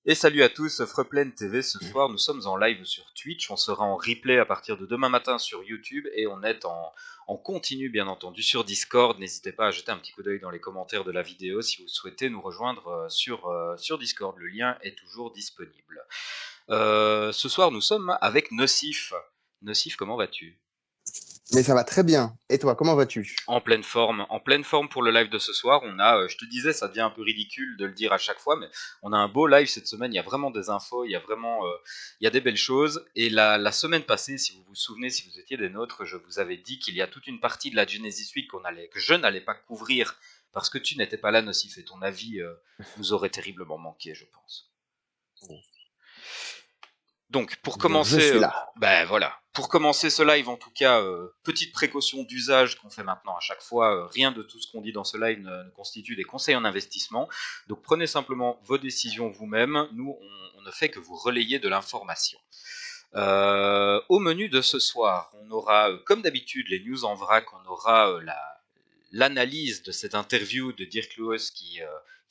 Et salut à tous, Freplane TV, ce soir nous sommes en live sur Twitch, on sera en replay à partir de demain matin sur YouTube et on est en continu bien entendu sur Discord. N'hésitez pas à jeter un petit coup d'œil dans les commentaires de la vidéo si vous souhaitez nous rejoindre sur Discord, le lien est toujours disponible. Ce soir nous sommes avec Nocif. Nocif, comment vas-tu? Mais ça va très bien. Et toi, comment vas-tu? En pleine forme pour le live de ce soir. On a, je te disais, ça devient un peu ridicule de le dire à chaque fois, mais on a un beau live cette semaine. Il y a vraiment des infos, il y a vraiment, il y a des belles choses. Et la semaine passée, si vous vous souvenez, si vous étiez des nôtres, je vous avais dit qu'il y a toute une partie de la Genesis Week que je n'allais pas couvrir parce que tu n'étais pas là, Nocif, et ton avis nous aurait terriblement manqué, je pense. Donc, pour Donc, je commencer, suis là. ben voilà, pour commencer ce live, en tout cas, petite précaution d'usage qu'on fait maintenant à chaque fois. Rien de tout ce qu'on dit dans ce live ne constitue des conseils en investissement. Donc, prenez simplement vos décisions vous-même. Nous, on ne fait que vous relayer de l'information. Au menu de ce soir, on aura, comme d'habitude, les news en vrac. On aura l'analyse de cette interview de Dirk Lewis qui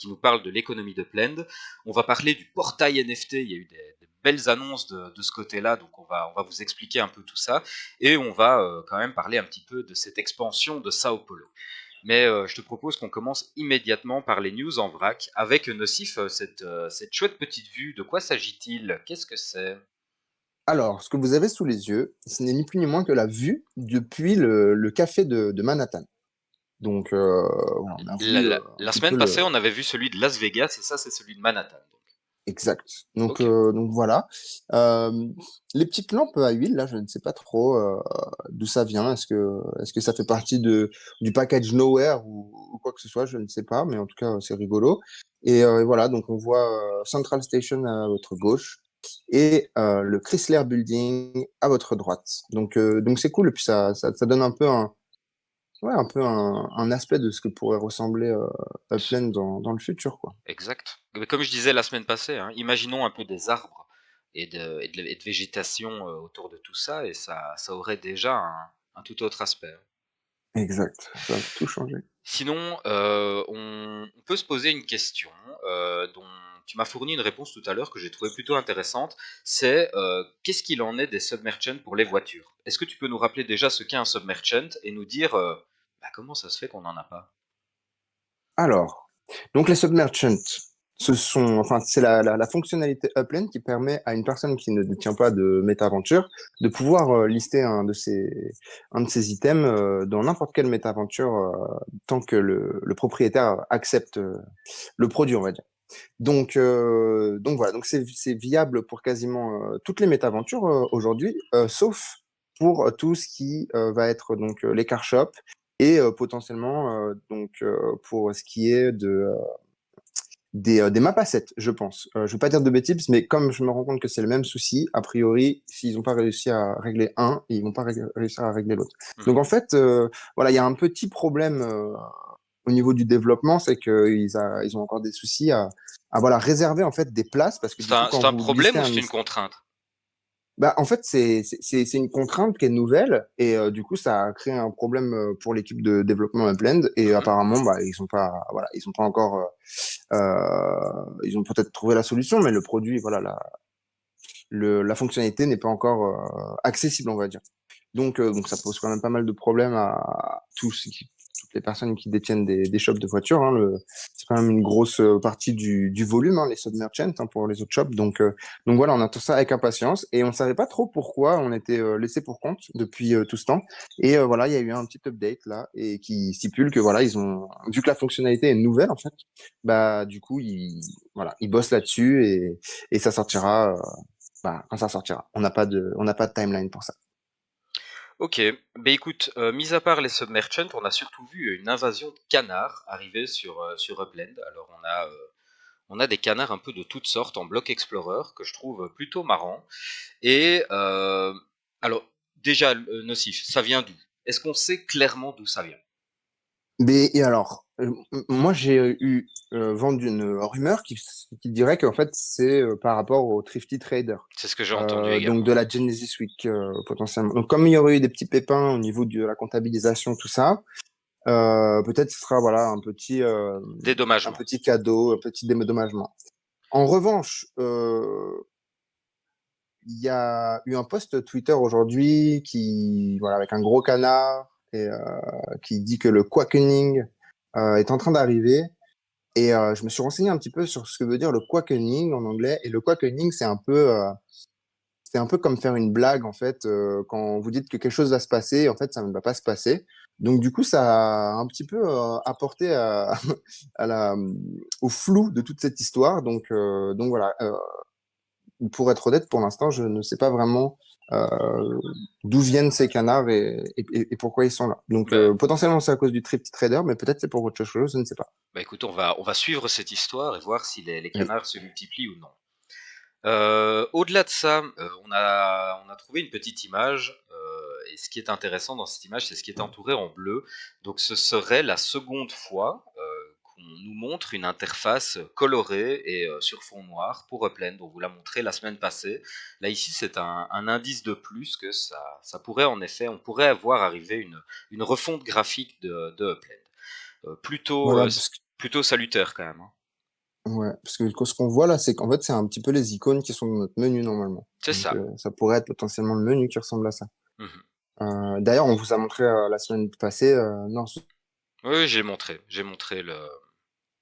nous parle de l'économie de Plend. On va parler du portail NFT, il y a eu des belles annonces de ce côté-là, donc on va vous expliquer un peu tout ça, et on va quand même parler un petit peu de cette expansion de Sao Paulo. Mais je te propose qu'on commence immédiatement par les news en vrac, avec Nocif, cette chouette petite vue. De quoi s'agit-il? Qu'est-ce que c'est? Alors, ce que vous avez sous les yeux, ce n'est ni plus ni moins que la vue depuis le café de Manhattan. Donc, voilà, on a vu un La petit semaine peu le... passée, on avait vu celui de Las Vegas, et ça, c'est celui de Manhattan. Donc. Exact. Donc, Ok. donc voilà. Euh, les petites lampes à huile, là, je ne sais pas trop d'où ça vient. Est-ce que ça fait partie du package Nowhere ou quoi que ce soit, je ne sais pas, mais en tout cas, c'est rigolo. Et voilà, donc on voit Central Station à votre gauche et le Chrysler Building à votre droite. Donc c'est cool, et puis ça donne un peu un aspect de ce que pourrait ressembler Upland dans le futur, quoi. Exact. Mais comme je disais la semaine passée, hein, imaginons un peu des arbres et de végétation autour de tout ça, et ça aurait déjà un tout autre aspect. Exact, ça va tout changer. Sinon, on peut se poser une question dont tu m'as fourni une réponse tout à l'heure que j'ai trouvée plutôt intéressante. C'est qu'est-ce qu'il en est des submerchants pour les voitures? Est-ce que tu peux nous rappeler déjà ce qu'est un submerchant et nous dire bah, comment ça se fait qu'on n'en a pas? Alors, donc les submerchants, c'est la fonctionnalité Upland qui permet à une personne qui ne détient pas de MetaVenture de pouvoir lister un de ses items dans n'importe quelle MetaVenture tant que le propriétaire accepte le produit, on va dire. Donc voilà, donc c'est viable pour quasiment toutes les MetaVentures aujourd'hui, sauf pour tout ce qui va être donc les car shops et potentiellement pour ce qui est des maps assets, je pense. Je veux pas dire de bêtises, mais comme je me rends compte que c'est le même souci, a priori, s'ils n'ont pas réussi à régler un, ils vont pas réussir à régler l'autre. Donc Mhm. en fait, voilà, il y a un petit problème au niveau du développement, c'est qu'ils ont encore des soucis à voilà, réserver en fait des places parce que du coup, quand C'est un vous problème listez ou un c'est une list, contrainte? bah, en fait, c'est une contrainte qui est nouvelle et du coup, ça a créé un problème pour l'équipe de développement Upland et Mhm. apparemment, bah, ils sont pas, voilà, ils sont pas encore, ils ont peut-être trouvé la solution, mais le produit, voilà, la fonctionnalité n'est pas encore accessible, on va dire. Donc ça pose quand même pas mal de problèmes à toutes les personnes qui détiennent des shops de voitures. Hein, c'est quand même une grosse partie du volume, hein, les submerchants, hein, pour les autres shops. Donc voilà, on attend ça avec impatience et on savait pas trop pourquoi on était laissé pour compte depuis tout ce temps. Et voilà, il y a eu un petit update là et qui stipule que voilà, vu que la fonctionnalité est nouvelle en fait, bah du coup ils bossent là-dessus et ça sortira. Bah, quand ça sortira. On n'a pas de timeline pour ça. Ok, ben écoute, mis à part les submerchants, on a surtout vu une invasion de canards arriver sur Upland. Alors on a des canards un peu de toutes sortes en bloc explorer que je trouve plutôt marrant. Et alors déjà nocif, ça vient d'où? Est-ce qu'on sait clairement d'où ça vient? Et alors, moi j'ai eu vent d'une rumeur qui dirait qu'en fait c'est par rapport au Thrifty Trader, C'est ce que j'ai entendu donc de également. la Genesis Week potentiellement. Donc comme il y aurait eu des petits pépins au niveau de la comptabilisation, tout ça, peut-être ce sera voilà un petit Dédommagement. cadeau, un petit dédommagement. En revanche, il y a eu un post Twitter aujourd'hui qui, voilà, avec un gros canard et qui dit que le quakening est en train d'arriver. Et je me suis renseigné un petit peu sur ce que veut dire le quakening en anglais. Et le quakening, c'est un peu comme faire une blague, en fait, quand vous dites que quelque chose va se passer, en fait, ça ne va pas se passer. Donc, du coup, ça a un petit peu apporté à au flou de toute cette histoire. Donc voilà, pour être honnête, pour l'instant, je ne sais pas vraiment d'où viennent ces canards et pourquoi ils sont là. Donc, Bah, potentiellement, c'est à cause du Tripty Trader, mais peut-être c'est pour autre chose, je ne sais pas. bah écoute, on va suivre cette histoire et voir si les Oui. canards se multiplient ou non. Au-delà de ça, on a trouvé une petite image, et ce qui est intéressant dans cette image, c'est ce qui est entouré en bleu. Donc ce serait la seconde fois qu'on nous montre une interface colorée et sur fond noir pour Upland. On vous l'a montré la semaine passée. Là ici, c'est un indice de plus que ça pourrait en effet, on pourrait avoir arrivé une refonte graphique de Upland. Plutôt, Voilà, parce que, plutôt salutaire quand même, hein. ouais, parce que ce qu'on voit là, c'est qu'en fait, c'est un petit peu les icônes qui sont dans notre menu normalement. C'est Donc, ça. ça pourrait être potentiellement le menu qui ressemble à ça. Mhm. D'ailleurs, on vous a montré la semaine passée, non, c'est Oui, oui, j'ai montré le.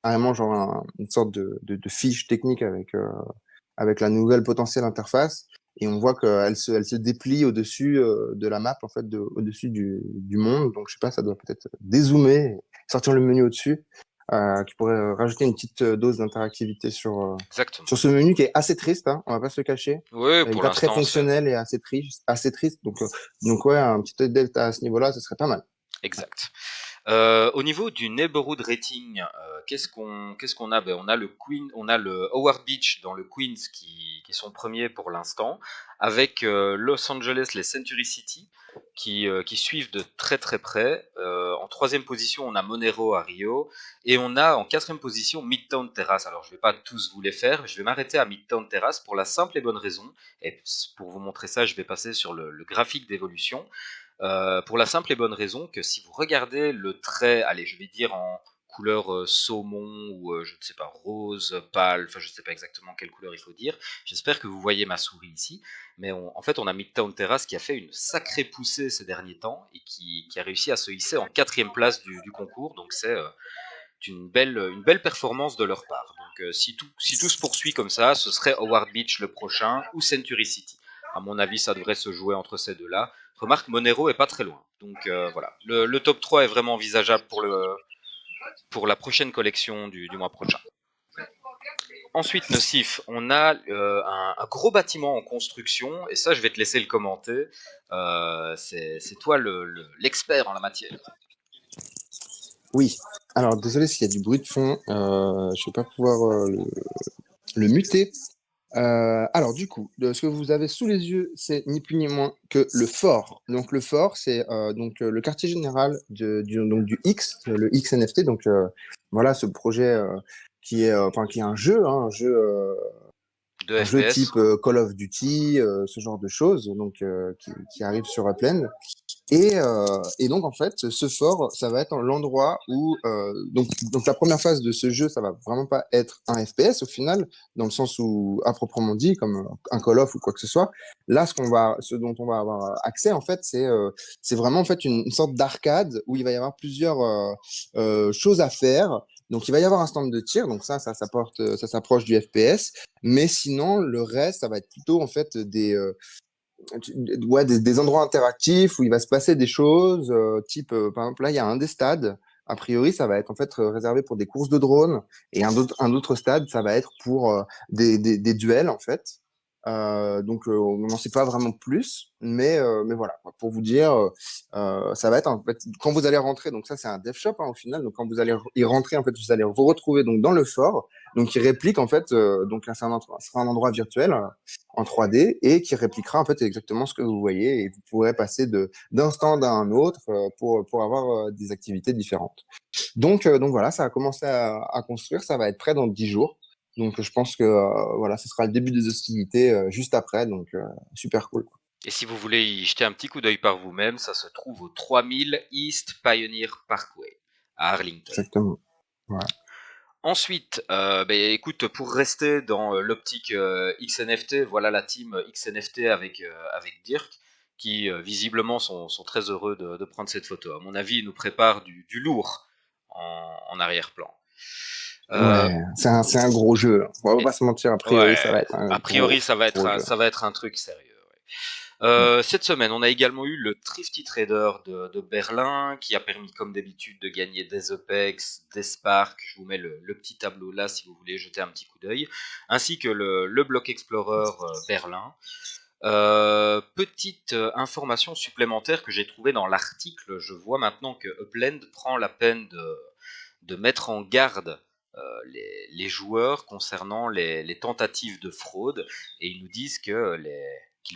carrément genre une sorte de fiche technique avec la nouvelle potentielle interface. Et on voit elle se déplie au-dessus de la map, en fait, au-dessus du monde. Donc, je sais pas, ça doit peut-être dézoomer, sortir le menu au-dessus, qui pourrait rajouter une petite dose d'interactivité Exactement. sur ce menu qui est assez triste, hein, on va pas se le cacher. Oui, Il n'est pour pas très l'instant, c'est fonctionnel et assez triste, assez triste. Donc ouais, un petit update à ce niveau-là, ce serait pas mal. exact. Au niveau du neighborhood rating, qu'est-ce qu'on a? Ben, on a le Queen, on a le Howard Beach dans le Queens qui sont premiers pour l'instant, avec Los Angeles, les Century City qui suivent de très très près. En troisième position, on a Monero à Rio et on a en quatrième position Midtown Terrace. Alors je vais pas tous vous les faire, mais je vais m'arrêter à Midtown Terrace pour la simple et bonne raison. Et pour vous montrer ça, je vais passer sur le graphique d'évolution. Pour la simple et bonne raison que si vous regardez le trait, allez, je vais dire en couleur saumon ou je ne sais pas, rose, pâle, enfin je ne sais pas exactement quelle couleur il faut dire. J'espère que vous voyez ma souris ici. Mais en fait, on a Midtown Terrace qui a fait une sacrée poussée ces derniers temps et qui a réussi à se hisser en quatrième place du concours. Donc c'est une belle performance de leur part. Donc si tout se poursuit comme ça, ce serait Howard Beach le prochain ou Century City. À mon avis, ça devrait se jouer entre ces deux-là. Remarque, Monero est pas très loin. Donc voilà, le top 3 est vraiment envisageable pour la prochaine collection du mois prochain. Ensuite, Nocif, on a un gros bâtiment en construction, et ça, je vais te laisser le commenter. C'est toi l'expert en la matière. Oui. Alors, désolé s'il y a du bruit de fond, je vais pas pouvoir le muter. Alors, du coup, ce que vous avez sous les yeux, c'est ni plus ni moins que le fort. Donc, le fort, c'est le quartier général donc, du X, le X NFT. Donc, voilà, ce projet qui est De un jeu FPS. type Call of Duty, ce genre de choses, donc qui arrive sur Upland. Et donc, en fait, ce fort, ça va être l'endroit où... donc, la première phase de ce jeu, ça va vraiment pas être un FPS au final, dans le sens où, à proprement dit, comme un Call of ou quoi que ce soit. Là, ce dont on va avoir accès, en fait, c'est vraiment en fait une sorte d'arcade où il va y avoir plusieurs choses à faire. Donc, il va y avoir un stand de tir, donc ça s'approche du FPS. Mais sinon, le reste, ça va être plutôt en fait des endroits interactifs où il va se passer des choses, type, par exemple, là, il y a un des stades. A priori, ça va être en fait réservé pour des courses de drones, et un autre stade, ça va être pour des duels en fait. Donc, on n'en sait pas vraiment plus, mais voilà, quoi. Pour vous dire, ça va être en fait quand vous allez rentrer. Donc ça, c'est un dev shop, hein, au final. Donc quand vous allez y rentrer, en fait, vous allez vous retrouver donc dans le fort, donc qui réplique en fait, donc sera un endroit virtuel en 3D et qui répliquera en fait exactement ce que vous voyez, et vous pourrez passer d'un stand à un autre pour avoir des activités différentes. Donc voilà, ça a commencé à construire, ça va être prêt dans 10 jours. Donc je pense que voilà, ce sera le début des hostilités juste après, donc super cool, quoi. Et si vous voulez y jeter un petit coup d'œil par vous-même, ça se trouve au 3000 East Pioneer Parkway à Arlington. Exactement. Ouais. Ensuite, écoute, pour rester dans l'optique XNFT, voilà la team XNFT avec Dirk, qui visiblement sont très heureux de prendre cette photo. À mon avis, ils nous préparent du lourd en arrière-plan. Euh, Ouais, c'est un gros jeu. On va et- pas se mentir, a priori, ça ouais, va être un a priori, gros jeu. ça va être un truc sérieux. Ouais. Cette semaine, on a également eu le Thrifty Trader de Berlin qui a permis, comme d'habitude, de gagner des Apex, des Spark. Je vous mets le petit tableau là si vous voulez jeter un petit coup d'œil, ainsi que le Block Explorer Berlin. Petite information supplémentaire que j'ai trouvée dans l'article, je vois maintenant que Upland prend la peine de mettre en garde les joueurs concernant les tentatives de fraude et ils nous disent qu'il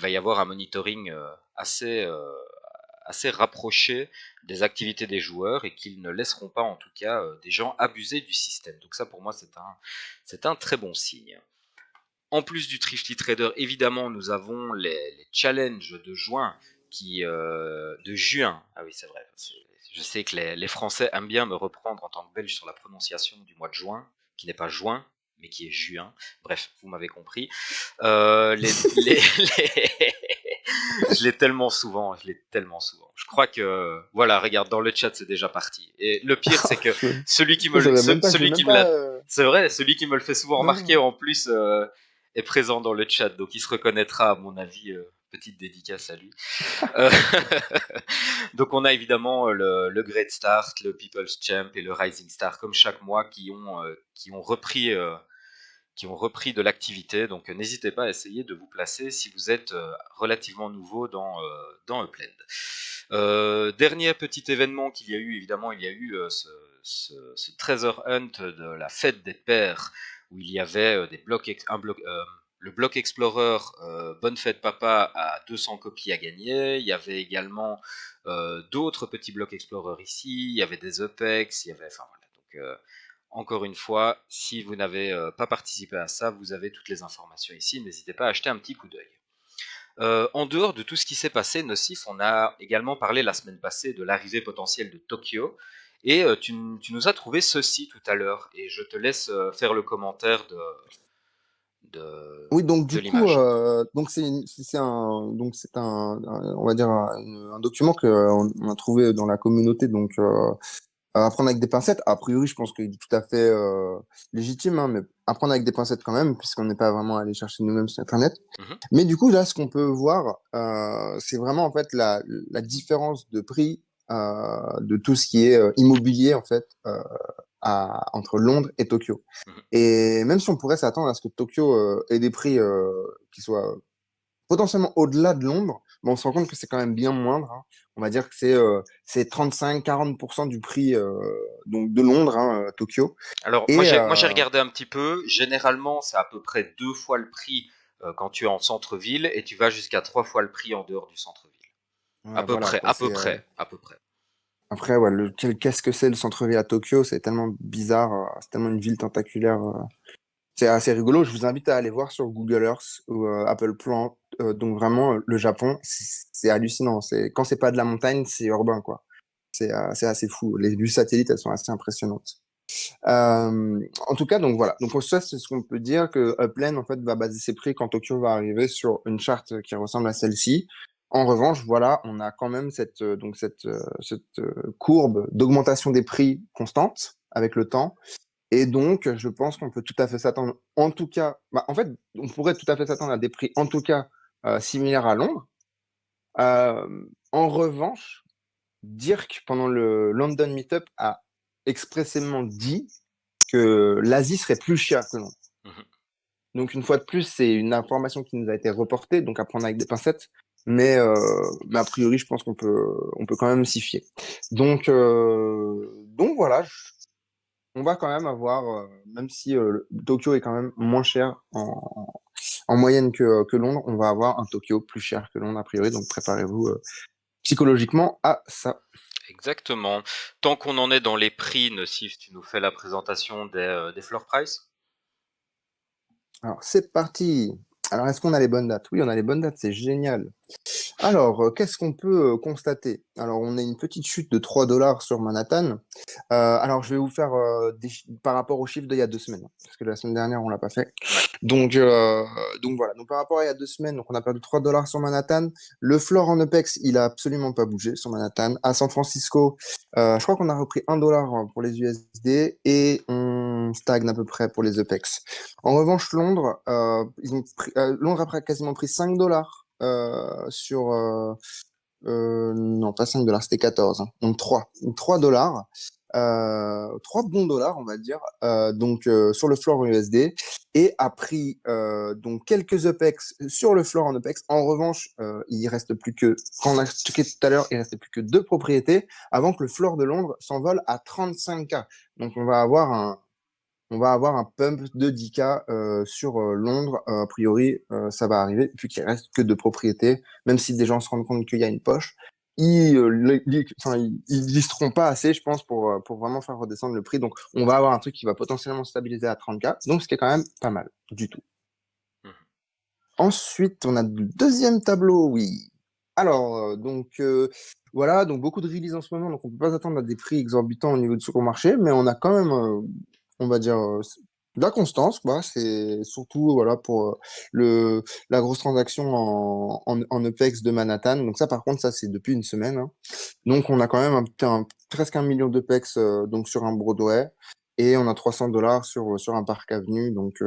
va y avoir un monitoring assez rapproché des activités des joueurs et qu'ils ne laisseront pas en tout cas des gens abuser du système. Donc ça pour moi c'est un très bon signe. En plus du Thrifty Trader, évidemment, nous avons les challenges de juin de juin. Ah oui, c'est vrai. Je sais que les Français aiment bien me reprendre en tant que Belge sur la prononciation du mois de juin, qui n'est pas juin, mais qui est juin. Bref, vous m'avez compris. Je l'ai tellement souvent, je l'ai tellement souvent. Je crois que, voilà, regarde, dans le chat, c'est déjà parti. Et le pire, c'est que Je l'ai celui même qui me pas. l'a, c'est vrai, celui qui me le fait souvent Non, remarquer, non. en plus, est présent dans le chat, donc il se reconnaîtra, à mon avis. Petite dédicace à lui. Euh, donc on a évidemment le Great Start, le People's Champ et le Rising Star, comme chaque mois, qui ont repris de l'activité. Donc n'hésitez pas à essayer de vous placer si vous êtes relativement nouveau dans Upland. Dernier petit événement qu'il y a eu, évidemment, il y a eu ce Treasure Hunt de la fête des pères, où il y avait le bloc Explorer Bonne fête papa à 200 copies à gagner. Il y avait également d'autres petits blocs Explorer ici. Il y avait des Apex. Il y avait, enfin voilà. Donc encore une fois, si vous n'avez pas participé à ça, vous avez toutes les informations ici. N'hésitez pas à acheter un petit coup d'œil. En dehors de tout ce qui s'est passé, Nocif, on a également parlé la semaine passée de l'arrivée potentielle de Tokyo. Et tu nous as trouvé ceci tout à l'heure. Et je te laisse faire le commentaire Oui, donc de du coup, l'image. donc c'est on va dire un document que on a trouvé dans la communauté, donc à prendre avec des pincettes. A priori, je pense qu'il est tout à fait légitime, hein, mais à prendre avec des pincettes quand même, puisqu'on n'est pas vraiment allé chercher nous-mêmes sur Internet. Mhm, Mais du coup, là, ce qu'on peut voir, c'est vraiment en fait la différence de prix de tout ce qui est immobilier en fait entre Londres et Tokyo. mhm. Et même si on pourrait s'attendre à ce que Tokyo ait des prix qui soient potentiellement au-delà de Londres, mais on se rend compte que c'est quand même bien moindre, hein. On va dire que c'est 35-40% du prix donc de Londres, hein, Tokyo. Alors, Et moi j'ai regardé un petit peu. Généralement, c'est à peu près 2 fois le prix quand tu es en centre-ville et tu vas jusqu'à 3 fois le prix en dehors du centre-ville. À ouais, peu voilà près, quoi. à peu près, à peu près. Après, ouais, qu'est-ce que c'est le centre-ville à Tokyo? C'est tellement bizarre, c'est tellement une ville tentaculaire. C'est assez rigolo. Je vous invite à aller voir sur Google Earth ou Apple Plan. Donc vraiment, le Japon, c'est hallucinant. Quand c'est pas de la montagne, c'est urbain, quoi. C'est assez fou. Les vues satellites, elles sont assez impressionnantes. En tout cas, donc voilà. Donc ça, c'est ce qu'on peut dire que Upland en fait va baser ses prix quand Tokyo va arriver sur une charte qui ressemble à celle-ci. En revanche, voilà, on a quand même cette courbe d'augmentation des prix constante avec le temps. Et donc, je pense qu'on peut tout à fait s'attendre, en tout cas, en fait, on pourrait tout à fait s'attendre à des prix, en tout cas, similaires à Londres. En revanche, Dirk, pendant le London Meetup, a expressément dit que l'Asie serait plus chère que Londres. Mhm. Donc, une fois de plus, c'est une information qui nous a été reportée, donc à prendre avec des pincettes. Mais a priori, je pense on peut quand même s'y fier. Donc voilà, on va quand même avoir, même si Tokyo est quand même moins cher en moyenne que Londres, on va avoir un Tokyo plus cher que Londres a priori. Donc préparez-vous psychologiquement à ça. Exactement. Tant qu'on en est dans les prix, Nocif, tu nous fais la présentation des floor price. Alors c'est parti. Alors, est-ce qu'on a les bonnes dates? Oui, on a les bonnes dates, c'est génial. Alors, qu'est-ce qu'on peut constater? Alors, on a une petite chute de 3 dollars sur Manhattan. Alors, je vais vous faire par rapport au chiffre d'il y a 2 semaines, hein, parce que la semaine dernière, on l'a pas fait. Ouais. Donc, euh, donc voilà. Donc, par rapport à il y a 2 semaines, donc on a perdu 3 dollars sur Manhattan. Le floor en Apex, il a absolument pas bougé sur Manhattan. À San Francisco, je crois qu'on a repris 1 dollar pour les USD et on stagne à peu près pour les Apex. En revanche, Londres, Londres a quasiment pris 5 dollars sur non, pas 5 dollars, c'était 14, hein. Donc 3 dollars. 3 bons dollars, on va dire, sur le floor USD, et a pris donc quelques UPEX sur le floor en UPEX. En revanche, il reste plus que, quand on a checké tout à l'heure, il restait plus que 2 propriétés avant que le floor de Londres s'envole à 35K. Donc on va avoir un pump de 10K sur Londres. A priori, ça va arriver, vu qu'il reste que 2 propriétés. Même si des gens se rendent compte qu'il y a une poche, ils listeront pas assez, je pense, pour vraiment faire redescendre le prix. Donc, on va avoir un truc qui va potentiellement stabiliser à 30K. Donc, ce qui est quand même pas mal du tout. Mhm. Ensuite, on a le deuxième tableau, oui. Alors, voilà, donc beaucoup de releases en ce moment, donc on peut pas s'attendre à des prix exorbitants au niveau du marché, mais on a quand même, on va dire, de la constance, quoi. C'est surtout, voilà, pour la grosse transaction en EPEX de Manhattan. Donc ça, par contre, ça, c'est depuis une semaine, hein. Donc, on a quand même presque 1 million d'EPEX donc sur un Broadway, et on a 300 dollars sur un Park Avenue, donc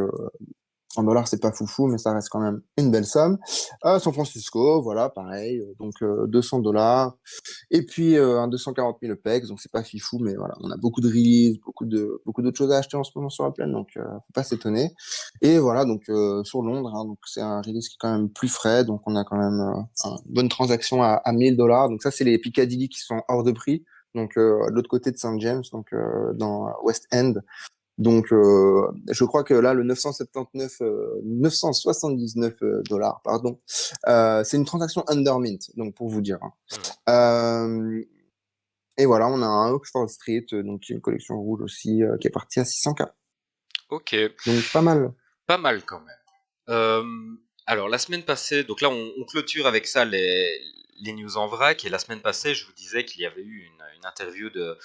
en dollars, c'est pas foufou, mais ça reste quand même une belle somme. San Francisco, voilà, pareil, 200 dollars. Et puis un 240 000 PEX, donc c'est pas fifou, mais voilà, on a beaucoup de releases, beaucoup d'autres choses à acheter en ce moment sur la plaine, donc faut pas s'étonner. Et voilà, donc sur Londres, hein, donc c'est un release qui est quand même plus frais, donc on a quand même une bonne transaction à 1000 dollars. Donc ça, c'est les Piccadilly qui sont hors de prix. Donc de l'autre côté de Saint James, donc dans West End. Donc, je crois que là, le 979 dollars, pardon, c'est une transaction under mint, donc pour vous dire, hein. Mhm. Euh, et voilà, on a un Oxford Street, donc qui est une collection rouge aussi, qui est partie à 600K. Ok, Donc, pas mal. pas mal quand même. Euh, alors la semaine passée, donc là on clôture avec ça les news en vrac, et la semaine passée je vous disais qu'il y avait eu une interview de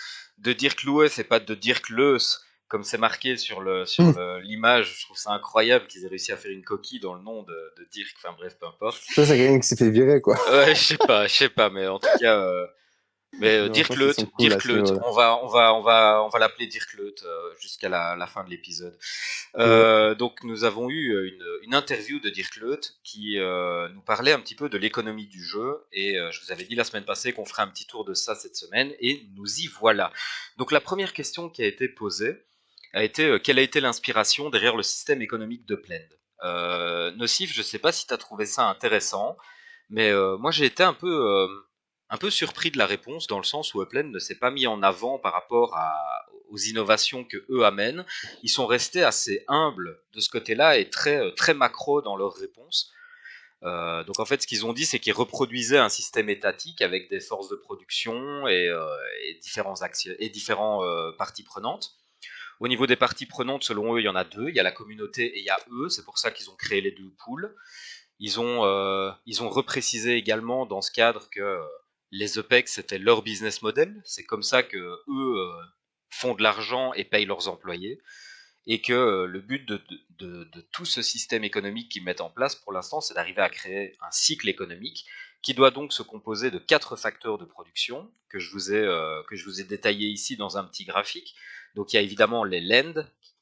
Dirk Lewis et pas de Dirk Leus, comme c'est marqué sur Hum, l'image. Je trouve ça incroyable qu'ils aient réussi à faire une coquille dans le nom de Dirk, enfin bref, peu importe. ça, c'est quelqu'un qui s'est fait virer, quoi. Ouais, je sais pas, mais en tout cas, Non, je pense qu'ils sont cool à Dirk ce Leut, niveau-là. on va l'appeler Dirk Leut jusqu'à la fin de l'épisode. Ouais. Donc nous avons eu une interview de Dirk Leut qui nous parlait un petit peu de l'économie du jeu, et je vous avais dit la semaine passée qu'on ferait un petit tour de ça cette semaine, et nous y voilà. Donc la première question qui a été posée a été quelle a été l'inspiration derrière le système économique de Plend. Nocif, je sais pas si tu as trouvé ça intéressant, mais moi j'ai été un peu surpris de la réponse, dans le sens où Upland ne s'est pas mis en avant par rapport aux innovations que eux amènent. Ils sont restés assez humbles de ce côté-là et très macro dans leurs réponses. Donc en fait, ce qu'ils ont dit, c'est qu'ils reproduisaient un système étatique avec des forces de production et différents parties prenantes. Au niveau des parties prenantes, selon eux, il y en a deux. Il y a la communauté et il y a eux. C'est pour ça qu'ils ont créé les deux pools. Ils ont reprécisé également dans ce cadre que les OPEX c'était leur business model. C'est comme ça que eux font de l'argent et payent leurs employés, et que le but de tout ce système économique qu'ils mettent en place pour l'instant, c'est d'arriver à créer un cycle économique qui doit donc se composer de 4 facteurs de production que je vous ai détaillés ici dans un petit graphique. Donc il y a évidemment les land,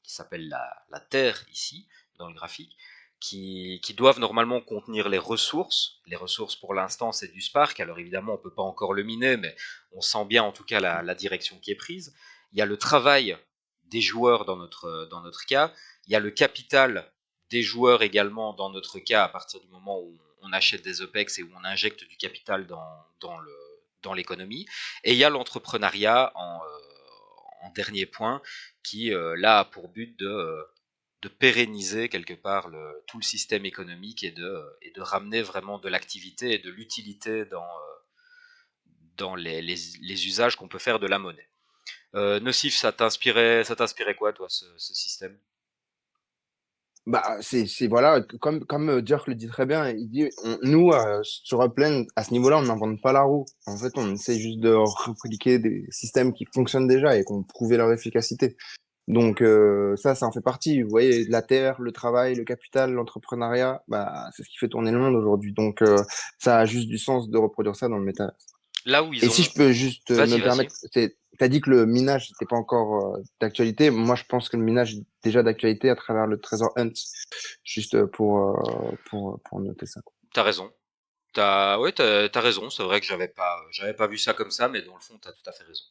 qui s'appelle la terre ici dans le graphique, qui doivent normalement contenir les ressources. Les ressources pour l'instant c'est du Spark, alors évidemment on ne peut pas encore le miner, mais on sent bien en tout cas la direction qui est prise. Il y a le travail des joueurs dans notre cas. Il y a le capital des joueurs également dans notre cas, à partir du moment où on achète des OPEX et où on injecte du capital dans l'économie. Et il y a l'entrepreneuriat en dernier point, qui là a pour but de pérenniser quelque part tout le système économique, et de ramener vraiment de l'activité et de l'utilité dans les usages qu'on peut faire de la monnaie. Nocif, ça t'inspirait quoi, toi, ce système? Bah, voilà, comme Dirk le dit très bien, il dit, nous, sur Upland, à ce niveau-là, on n'invente pas la roue. En fait, on essaie juste de répliquer des systèmes qui fonctionnent déjà et qui ont prouvé leur efficacité. Donc, ça en fait partie. Vous voyez, la terre, le travail, le capital, l'entrepreneuriat, bah, c'est ce qui fait tourner le monde aujourd'hui. Donc, ça a juste du sens de reproduire ça dans le méta. Là où Et ils si ont... je peux juste Vas-y, me vas-y. permettre, t'as dit que le minage n'était pas encore d'actualité. Moi, je pense que le minage est déjà d'actualité à travers le Trésor Hunt, juste pour noter ça. T'as raison. Ouais, t'as raison. C'est vrai que j'avais pas vu ça comme ça, mais dans le fond, t'as tout à fait raison.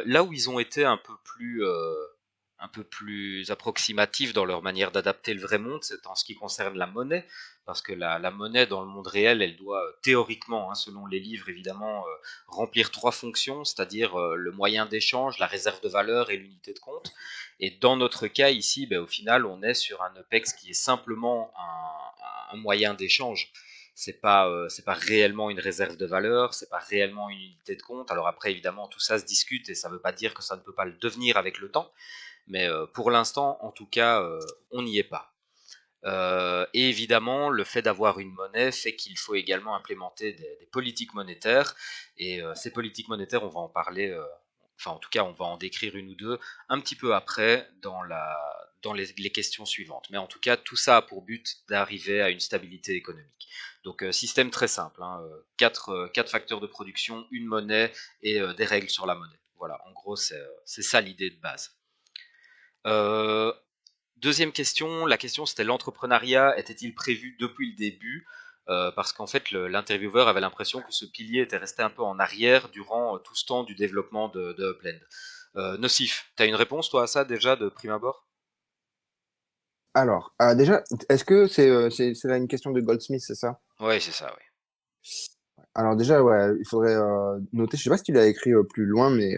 Là où ils ont été un peu plus approximatifs dans leur manière d'adapter le vrai monde, c'est en ce qui concerne la monnaie, parce que la monnaie dans le monde réel, elle doit théoriquement, hein, selon les livres évidemment, remplir trois fonctions, c'est-à-dire le moyen d'échange, la réserve de valeur et l'unité de compte. Et dans notre cas ici, ben, au final, on est sur un EPEX qui est simplement un moyen d'échange. C'est pas réellement une réserve de valeur, c'est pas réellement une unité de compte. Alors après, évidemment, tout ça se discute et ça ne veut pas dire que ça ne peut pas le devenir avec le temps, mais pour l'instant, en tout cas, on n'y est pas. Et évidemment, le fait d'avoir une monnaie fait qu'il faut également implémenter des politiques monétaires. Et ces politiques monétaires, on va en parler, enfin en tout cas, on va en décrire une ou deux un petit peu après dans les questions suivantes. Mais en tout cas, tout ça a pour but d'arriver à une stabilité économique. Donc système très simple, hein, quatre facteurs de production, une monnaie et des règles sur la monnaie. Voilà, en gros, c'est ça l'idée de base. Euh, Deuxième question, la question c'était l'entrepreneuriat était-il prévu depuis le début? Parce qu'en fait l'intervieweur avait l'impression que ce pilier était resté un peu en arrière durant tout ce temps du développement de Upland. Nocif, t'as une réponse toi à ça déjà de prime abord? Alors, déjà, est-ce que c'est là une question de Goldsmith, c'est ça? Ouais, c'est ça, ouais. Alors déjà, ouais, il faudrait noter, je sais pas si tu l'as écrit plus loin, mais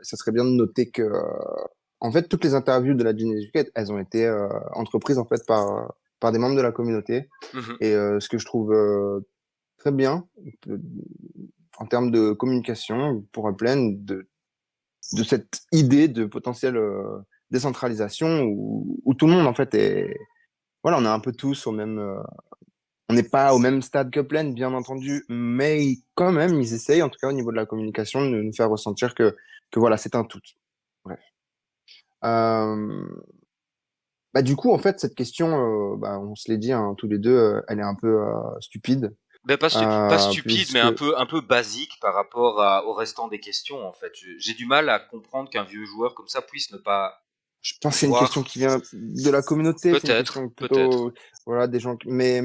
ça serait bien de noter que, en fait, toutes les interviews de la Genius Educate, elles ont été entreprises en fait par des membres de la communauté. Mhm. Et ce que je trouve très bien euh, en termes de communication pour Upland, de cette idée de potentielle décentralisation où tout le monde en fait est, voilà, on est un peu tous au même, on n'est pas au même stade qu'Upland, bien entendu, mais quand même, ils essayent, en tout cas au niveau de la communication, de nous faire ressentir que voilà, c'est un tout. Bref. Euh, Bah, du coup, en fait, cette question, bah, on se l'est dit hein, tous les deux, elle est un peu stupide, Ben, pas stupide, mais puisque un peu basique par rapport au restant des questions en fait. J'ai du mal à comprendre qu'un vieux joueur comme ça puisse ne pas je pense que c'est une question voir. qui vient de la communauté, c'est une Peut-être, question peut-être. plutôt, voilà, des gens, mais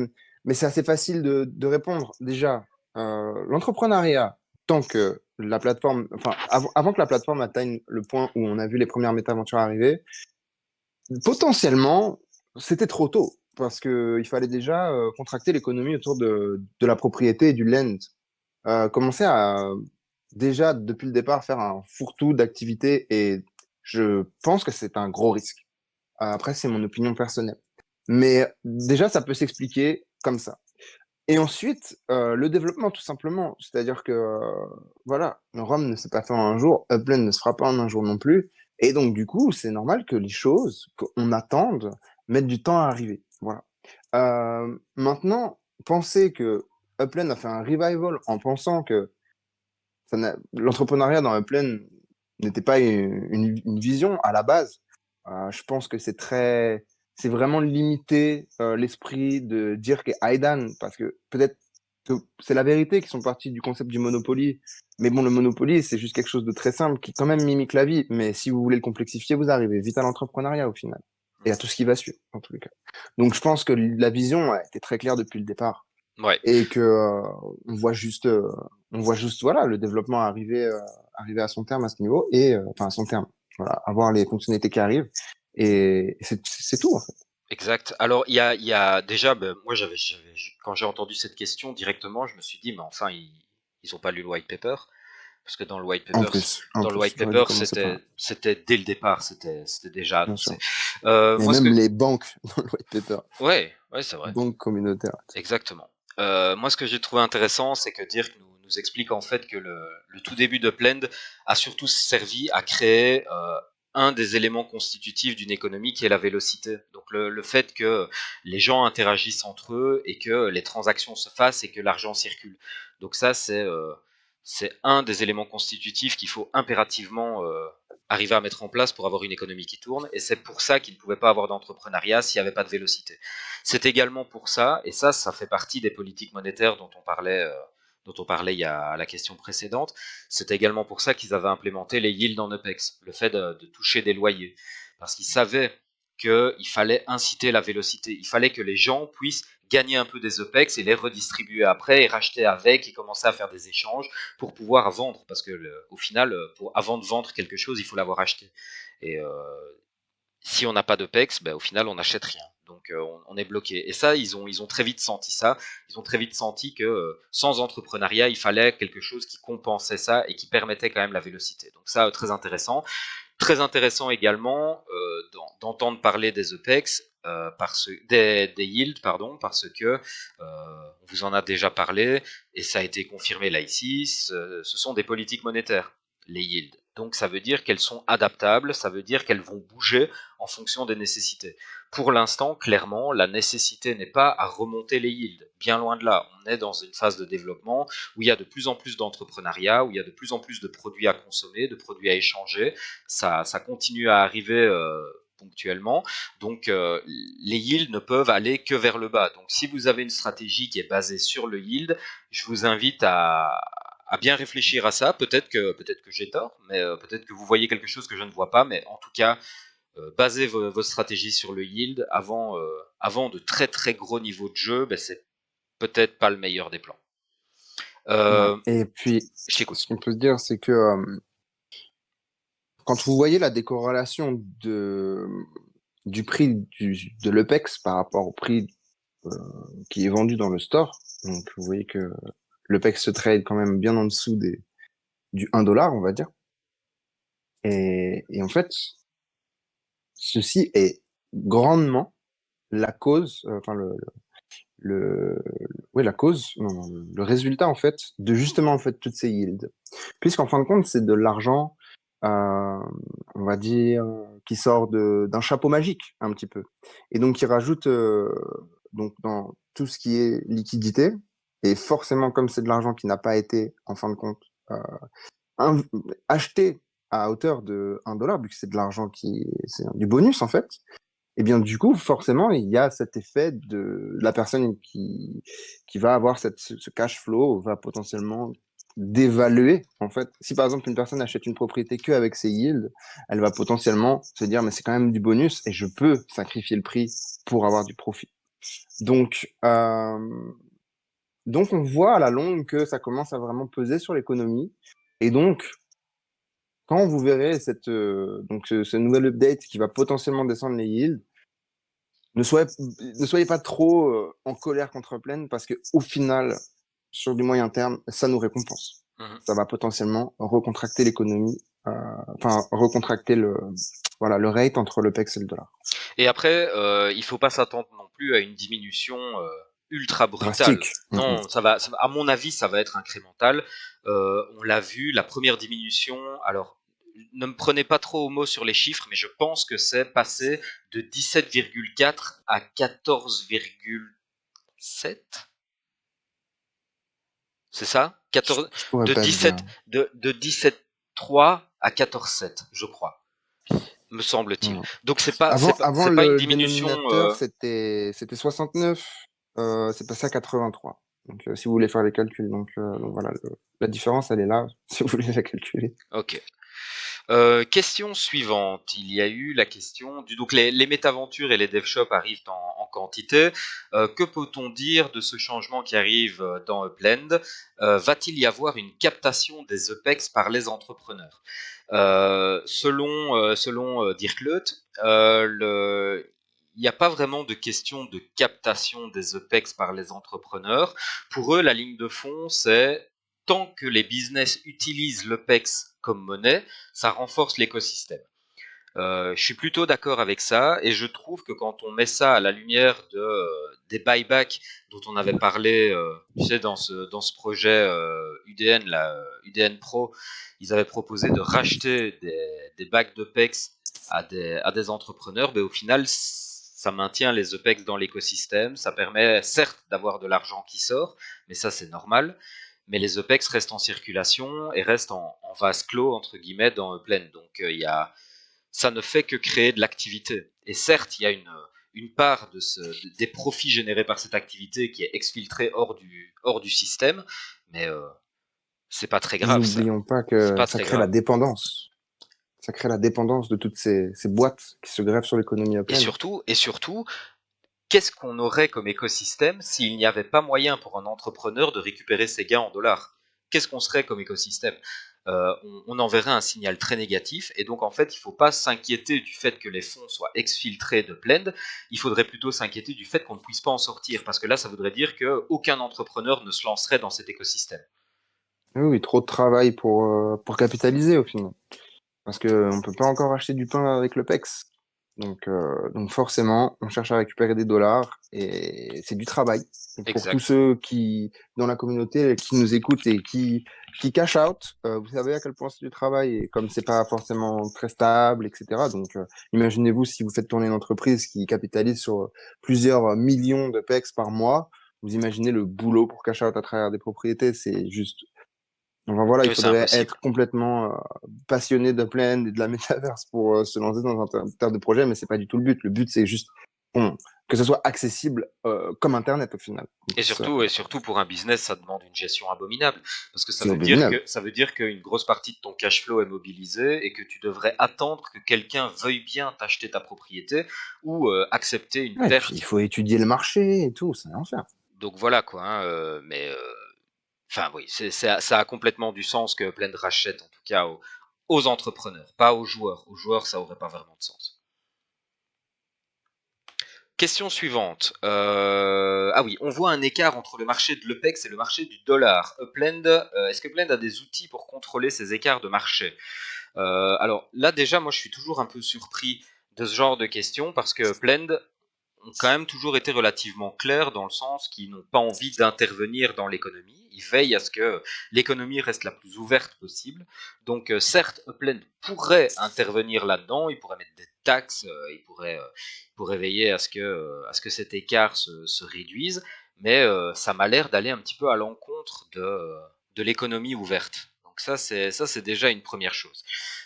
c'est assez facile de répondre. Déjà, l'entrepreneuriat, tant que la plateforme, enfin, avant que la plateforme atteigne le point où on a vu les premières métaventures arriver, potentiellement, c'était trop tôt parce que il fallait déjà contracter l'économie autour de la propriété et du land. Commencer à déjà depuis le départ faire un fourre-tout d'activités et je pense que c'est un gros risque. Après, c'est mon opinion personnelle. Mais déjà, ça peut s'expliquer comme ça. Et ensuite, le développement, tout simplement. C'est-à-dire que, voilà, Rome ne s'est pas fait en un jour, Upland ne se fera pas en un jour non plus. Et donc, du coup, c'est normal que les choses qu'on attende mettent du temps à arriver. Voilà. Maintenant, penser que Upland a fait un revival en pensant que l'entrepreneuriat dans Upland n'était pas une vision à la base, je pense que c'est vraiment limiter l'esprit de dire que Aidan, parce que peut-être que c'est la vérité qu'ils sont partis du concept du Monopoly. Mais bon, le Monopoly, c'est juste quelque chose de très simple qui quand même mimique la vie. Mais si vous voulez le complexifier, vous arrivez vite à l'entrepreneuriat au final. Et à tout ce qui va suivre, en tous les cas. Donc je pense que la vision a été très claire depuis le départ Ouais. et que on voit juste voilà le développement arriver à son terme à ce niveau et enfin à son terme voilà avoir les fonctionnalités qui arrivent et c'est tout en fait. Exact. Alors, il y a déjà, ben, moi, quand j'ai entendu cette question directement, je me suis dit, mais enfin, ils ont pas lu le white paper, parce que En dans le white plus j'aurais dû paper, commencer par là, c'était dès le départ, c'était déjà bien annoncé. sûr, et Moi, ce que, même les banques dans le white paper, ouais, ouais, c'est vrai, banques communautaires. exactement. Moi, ce que j'ai trouvé intéressant, c'est que Dirk nous explique en fait que le tout début de Blend a surtout servi à créer un des éléments constitutifs d'une économie qui est la vélocité. Donc le fait que les gens interagissent entre eux et que les transactions se fassent et que l'argent circule. Donc ça, c'est un des éléments constitutifs qu'il faut impérativement arriver à mettre en place pour avoir une économie qui tourne. Et c'est pour ça qu'il ne pouvait pas avoir d'entrepreneuriat s'il n'y avait pas de vélocité. C'est également pour ça, et ça fait partie des politiques monétaires dont on parlait il y a à la question précédente, c'est également pour ça qu'ils avaient implémenté les yields en OPEX, le fait de toucher des loyers. Parce qu'ils savaient qu'il fallait inciter la vélocité, il fallait que les gens puissent gagner un peu des OPEX et les redistribuer après et racheter avec et commencer à faire des échanges pour pouvoir vendre. Parce que au final, avant de vendre quelque chose, il faut l'avoir acheté. Et si on n'a pas d'OPEX, ben, au final, on n'achète rien. Donc on est bloqué. Et ça, ils ont très vite senti ça. Ils ont très vite senti que sans entrepreneuriat, il fallait quelque chose qui compensait ça et qui permettait quand même la vélocité. Donc ça, très intéressant. Très intéressant également d'entendre parler des OPEX, des yields, pardon, parce que on vous en a déjà parlé et ça a été confirmé là ici. Ce sont des politiques monétaires, les yields. Donc ça veut dire qu'elles sont adaptables, ça veut dire qu'elles vont bouger en fonction des nécessités. Pour l'instant, clairement, la nécessité n'est pas à remonter les yields. Bien loin de là, on est dans une phase de développement où il y a de plus en plus d'entrepreneuriat, où il y a de plus en plus de produits à consommer, de produits à échanger. Ça continue à arriver ponctuellement. Donc les yields ne peuvent aller que vers le bas. Donc si vous avez une stratégie qui est basée sur le yield, je vous invite à bien réfléchir à ça. Peut-être que j'ai tort, mais peut-être que vous voyez quelque chose que je ne vois pas. Mais en tout cas, basez vos stratégies sur le yield avant de très très gros niveaux de jeu. Ben, c'est peut-être pas le meilleur des plans. Ouais. Et puis, Je t'écoute. ce qu'on peut se dire, c'est que quand vous voyez la décorrélation du prix de l'UPEX par rapport au prix euh, qui est vendu dans le store, donc vous voyez que l'UPEX se trade quand même bien en dessous du 1 $, on va dire. Et en fait, ceci est grandement la cause, enfin le, oui, la cause, non, non, le résultat en fait de justement en fait toutes ces yields, puisqu'en fin de compte c'est de l'argent, euh, on va dire, qui sort d'un chapeau magique un petit peu, et donc qui rajoute donc dans tout ce qui est liquidité, et forcément comme c'est de l'argent qui n'a pas été en fin de compte un- acheté à hauteur de 1 $, vu que c'est de l'argent c'est du bonus en fait, et bien, du coup, forcément, il y a cet effet de la personne qui va avoir ce cash flow, va potentiellement dévaluer, en fait. Si par exemple, une personne achète une propriété que avec ses yields, elle va potentiellement se dire, mais c'est quand même du bonus et je peux sacrifier le prix pour avoir du profit. Donc, donc on voit à la longue que ça commence à vraiment peser sur l'économie. Et donc, quand vous verrez donc ce nouvel update qui va potentiellement descendre les yields, ne soyez pas trop en colère contre Plaine parce que au final, sur du moyen terme, ça nous récompense. Mhm. Ça va potentiellement recontracter l'économie, enfin recontracter voilà, le rate entre le PEX et le dollar. Et après, il faut pas s'attendre non plus à une diminution ultra brutale. Drastique. Non, à mon avis, ça va être incrémental. On l'a vu, la première diminution. Alors, ne me prenez pas trop au mot sur les chiffres, mais je pense que c'est passé de 17,4 à 14,7. C'est ça? Je pourrais De pas te dire. 17, de 17,3 à 14,7, je crois, me semble-t-il. Non. Donc Avant c'est pas une le diminution. dénominateur, c'était 69, c'est passé à 83. Donc, si vous voulez faire les calculs, donc voilà, la différence, elle est là, si vous voulez la calculer. Ok. Question suivante. Il y a eu la question du donc les métaventures et les dev shops arrivent en quantité. Que peut-on dire de ce changement qui arrive dans Upland? Va-t-il y avoir une captation des EPEX par les entrepreneurs? Selon Dirk Leut, il n'y a pas vraiment de question de captation des EPEX par les entrepreneurs. Pour eux, la ligne de fond, c'est tant que les business utilisent l'EPEX comme monnaie, ça renforce l'écosystème. Je suis plutôt d'accord avec ça et je trouve que quand on met ça à la lumière des buybacks dont on avait parlé, tu sais, dans ce projet UDN, là, UDN Pro, ils avaient proposé de racheter des backs de PEX à des entrepreneurs, ben, au final, ça maintient les OPEX dans l'écosystème, ça permet certes d'avoir de l'argent qui sort, mais ça c'est normal, mais les OPEX restent en circulation et restent en vase clos, entre guillemets, dans Upland. Donc ça ne fait que créer de l'activité. Et certes, il y a une part des profits générés par cette activité qui est exfiltrée hors du système, mais c'est pas très grave ça. N'oublions pas C'est que pas ça très crée la grave. dépendance. Ça crée la dépendance de toutes ces boîtes qui se greffent sur l'économie pleine. Et surtout, qu'est-ce qu'on aurait comme écosystème s'il n'y avait pas moyen pour un entrepreneur de récupérer ses gains en dollars? Qu'est-ce qu'on serait comme écosystème? On enverrait un signal très négatif, et donc en fait il ne faut pas s'inquiéter du fait que les fonds soient exfiltrés de Blend, il faudrait plutôt s'inquiéter du fait qu'on ne puisse pas en sortir, parce que là ça voudrait dire qu'aucun entrepreneur ne se lancerait dans cet écosystème. Oui, oui, trop de travail pour capitaliser au final. Parce qu'on ne peut pas encore acheter du pain avec le PEX. Donc forcément, on cherche à récupérer des dollars et c'est du travail. Et pour tous Exact. ceux qui, dans la communauté, qui nous écoutent et qui cash out, vous savez à quel point c'est du travail et comme c'est pas forcément très stable, etc. Imaginez-vous si vous faites tourner une entreprise qui capitalise sur plusieurs millions de PEX par mois, vous imaginez le boulot pour cash out à travers des propriétés, c'est juste enfin voilà, il Oui, c'est faudrait impossible. être complètement passionné de Upland et de la métaverse pour se lancer dans un tas de projet, mais c'est pas du tout le but. Le but, c'est juste bon, que ce soit accessible comme Internet au final. Donc, Et surtout pour un business, ça demande une gestion abominable, parce que c'est abominable. ça veut dire qu'une grosse partie de ton cash flow est mobilisée et que tu devrais attendre que quelqu'un veuille bien t'acheter ta propriété ou accepter une Ouais, et puis il perte. faut étudier le marché et tout, c'est un enfer. Donc voilà quoi. Hein, enfin oui, ça a complètement du sens que Blend rachète en tout cas aux entrepreneurs, pas aux joueurs. Aux joueurs, ça aurait pas vraiment de sens. Question suivante. Ah oui, on voit un écart entre le marché de l'UPEX et le marché du dollar. Upland, est-ce que Upland a des outils pour contrôler ces écarts de marché? Alors là déjà, moi je suis toujours un peu surpris de ce genre de questions parce que Upland ont quand même toujours été relativement clairs dans le sens qu'ils n'ont pas envie d'intervenir dans l'économie. Ils veillent à ce que l'économie reste la plus ouverte possible. Donc certes, Upland pourrait intervenir là-dedans, il pourrait mettre des taxes, il pourrait veiller à ce que cet écart se réduise, mais ça m'a l'air d'aller un petit peu à l'encontre de l'économie ouverte. Donc ça c'est déjà une première chose.